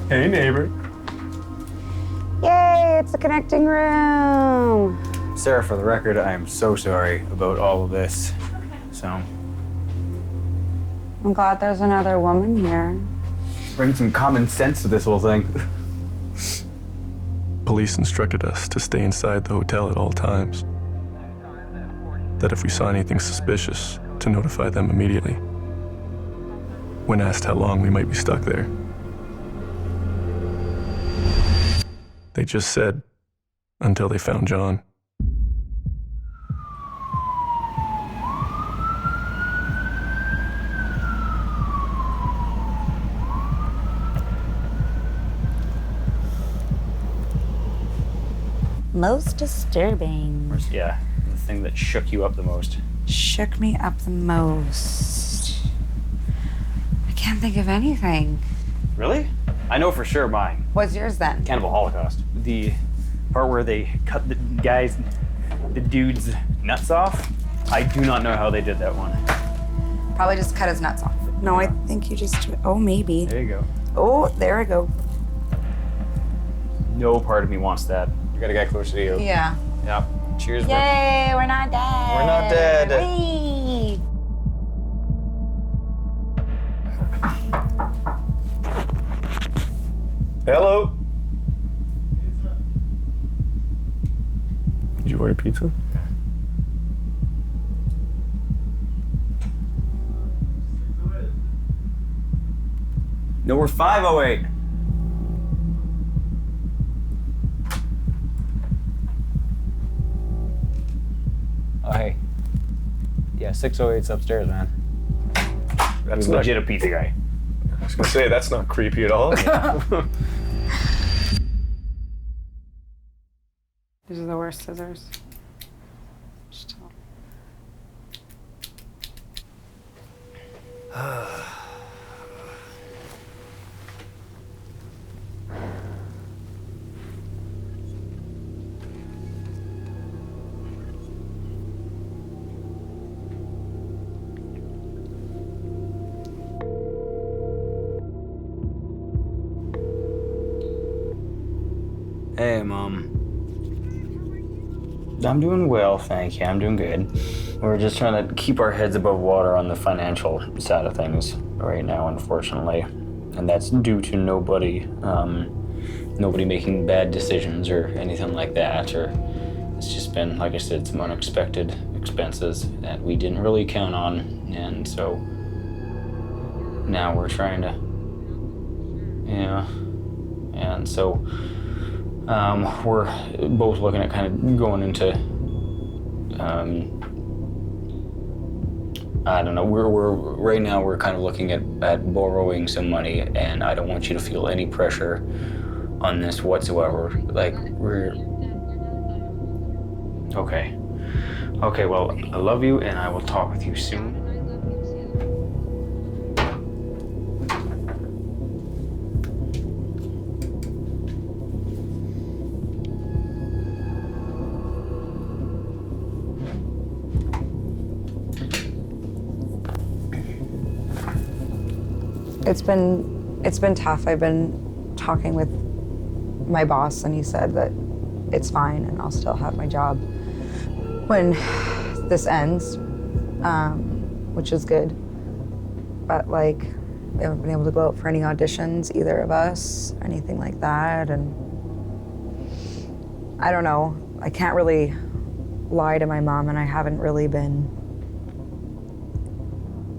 Hey, neighbor. Yay, it's a connecting room. Sarah, for the record, I am so sorry about all of this. So, I'm glad there's another woman here. bring some common sense to this whole thing. Police instructed us to stay inside the hotel at all times. That if we saw anything suspicious, to notify them immediately. When asked how long we might be stuck there, they just said, until they found John. Most disturbing. Yeah, the thing that shook you up the most. Shook me up the most. I can't think of anything. Really? I know for sure mine. What's yours then? Cannibal Holocaust. The part where they cut the dude's nuts off. I do not know how they did that one. Probably just cut his nuts off. No, I think you just, oh, maybe. There you go. Oh, there we go. No part of me wants that. We gotta get closer to you. Yeah. Yep. Cheers, bud. Yay, we're not dead. We're not dead. Whee! Hello. Did you order pizza? No, we're 508. Oh, hey. Yeah, 608's upstairs, man. That's legit not, a pizza guy. I was gonna say, that's not creepy at all. These are the worst scissors. Hey, Mom. I'm doing well, thank you. I'm doing good. We're just trying to keep our heads above water on the financial side of things right now, unfortunately. And that's due to nobody making bad decisions or anything like that. Or it's just been, like I said, some unexpected expenses that we didn't really count on. And so now we're trying to, and so we're both looking at kind of going into, I don't know, right now we're kind of looking at borrowing some money, and I don't want you to feel any pressure on this whatsoever. Like, okay, well, I love you, and I will talk with you soon. It's been tough. I've been talking with my boss, and he said that it's fine and I'll still have my job when this ends, which is good. But like, we haven't been able to go out for any auditions, either of us, anything like that. And I don't know. I can't really lie to my mom, and I haven't really been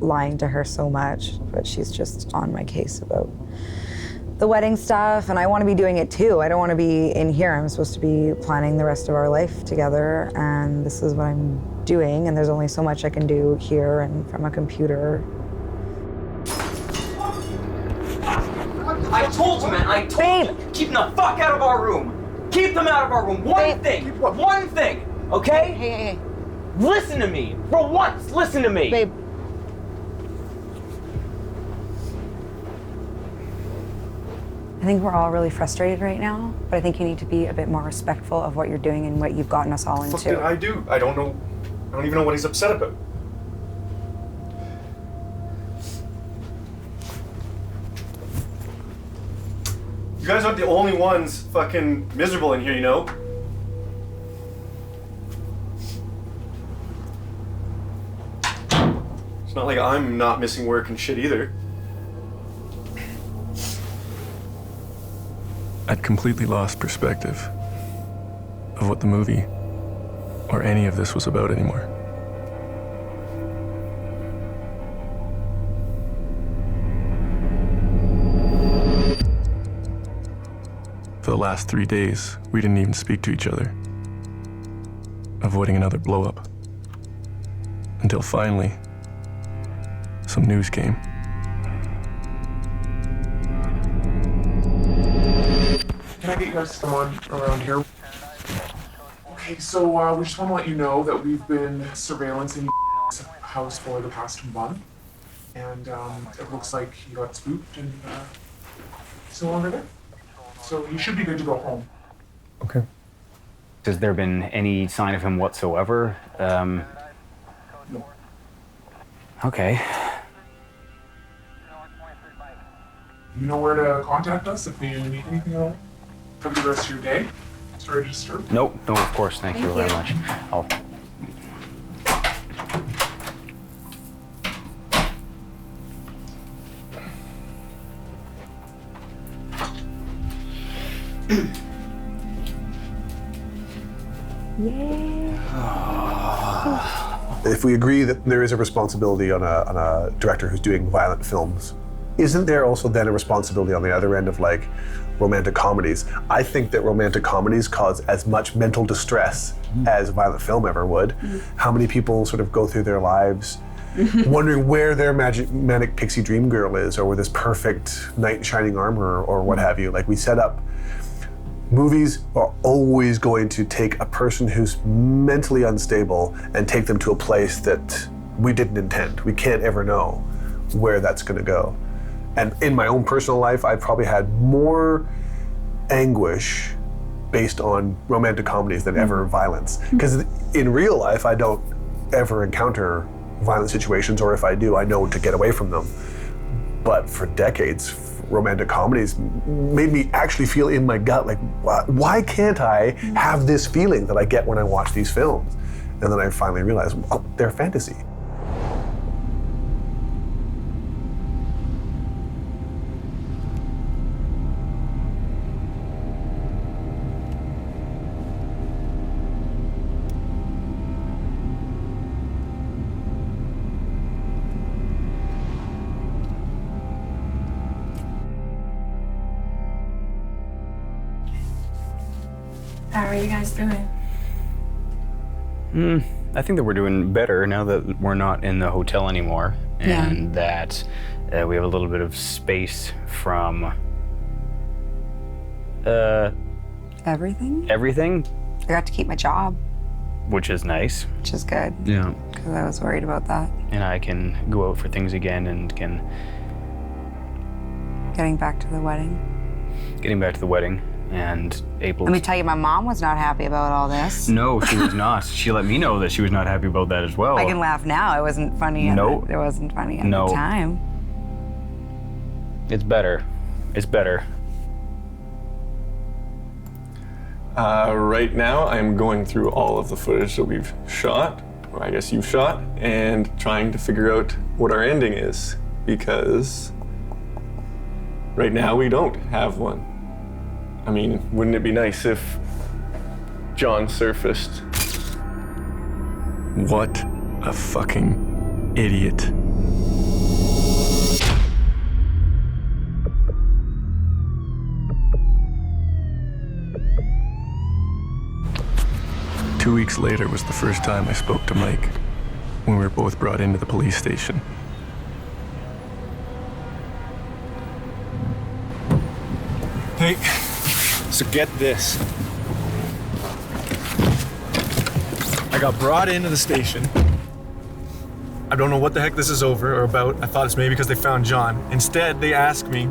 lying to her so much, but she's just on my case about the wedding stuff, and I want to be doing it too. I don't want to be in here. I'm supposed to be planning the rest of our life together, and this is what I'm doing, and there's only so much I can do here and from a computer. I told you, man, I told you. Keep them the fuck out of our room. Keep them out of our room. One thing, okay? Hey. Listen to me. For once, listen to me. Babe. I think we're all really frustrated right now, but I think you need to be a bit more respectful of what you're doing and what you've gotten us all into. What did I do? I don't know. I don't even know what he's upset about. You guys aren't the only ones fucking miserable in here, you know? It's not like I'm not missing work and shit either. I'd completely lost perspective of what the movie or any of this was about anymore. For the last 3 days, we didn't even speak to each other, avoiding another blow-up. Until finally, some news came. Can I get you guys to come on around here? Okay, so we just want to let you know that we've been surveillancing house for the past month, and it looks like he got spooked and still under there. So you should be good to go home. Okay. Has there been any sign of him whatsoever? No. Okay. You know where to contact us if you need anything at all? Have a good rest of your day. Sorry to disturb. Nope, no, of course, thank you very much. I'll... If we agree that there is a responsibility on a director who's doing violent films, isn't there also then a responsibility on the other end of like romantic comedies? I think that romantic comedies cause as much mental distress as a violent film ever would. How many people sort of go through their lives wondering where their manic pixie dream girl is, or where this perfect knight in shining armor, or what have you. Like, we set up, movies are always going to take a person who's mentally unstable and take them to a place that we didn't intend. We can't ever know where that's going to go. And in my own personal life, I've probably had more anguish based on romantic comedies than ever violence. Because in real life, I don't ever encounter violent situations, or if I do, I know to get away from them. But for decades, romantic comedies made me actually feel in my gut, like, why can't I have this feeling that I get when I watch these films? And then I finally realized, well, they're fantasy. How are you guys doing? I think that we're doing better now that we're not in the hotel anymore, and that we have a little bit of space from Everything? everything, I got to keep my job, which is nice. which is good. Yeah. Because I was worried about that. And I can go out for things again and can Getting back to the wedding. getting back to the wedding and able Let me to... tell you, my mom was not happy about all this. No, she was not. She let me know that she was not happy about that as well. I can laugh now. It wasn't funny. No. It wasn't funny at No. the time. It's better. It's better. Right now, I'm going through all of the footage that we've shot, or I guess you've shot, and trying to figure out what our ending is, because right now we don't have one. I mean, wouldn't it be nice if John surfaced? What a fucking idiot. Two weeks later was the first time I spoke to Mike, when we were both brought into the police station. Hey, so get this. I got brought into the station. I don't know what the heck this is over or about. I thought it's maybe because they found John. Instead, they asked me,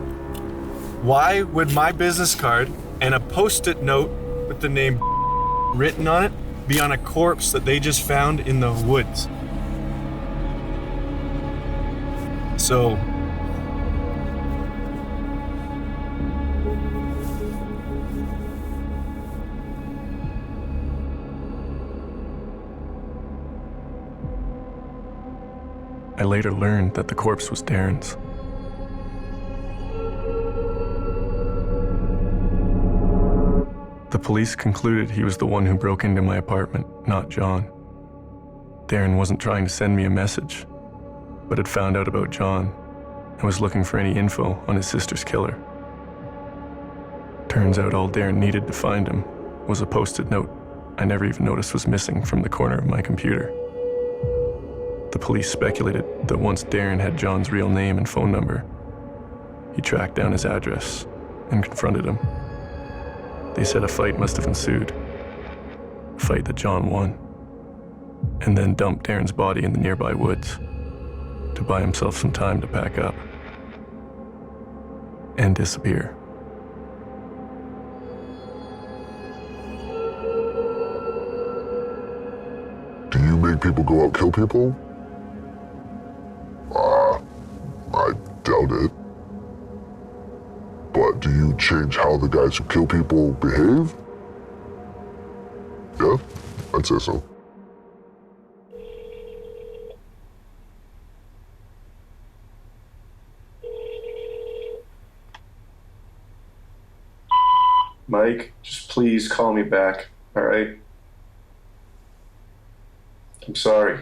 why would my business card and a post-it note with the name written on it be on a corpse that they just found in the woods? So, I later learned that the corpse was Darren's. The police concluded he was the one who broke into my apartment, not John. Darren wasn't trying to send me a message, but had found out about John and was looking for any info on his sister's killer. Turns out all Darren needed to find him was a post-it note I never even noticed was missing from the corner of my computer. The police speculated that once Darren had John's real name and phone number, he tracked down his address and confronted him. They said a fight must have ensued, a fight that John won, and then dumped Darren's body in the nearby woods to buy himself some time to pack up and disappear. Do you make people go out kill people? I doubt it. But do you change how the guys who kill people behave? Yeah, I'd say so. Mike, just please call me back, all right? I'm sorry.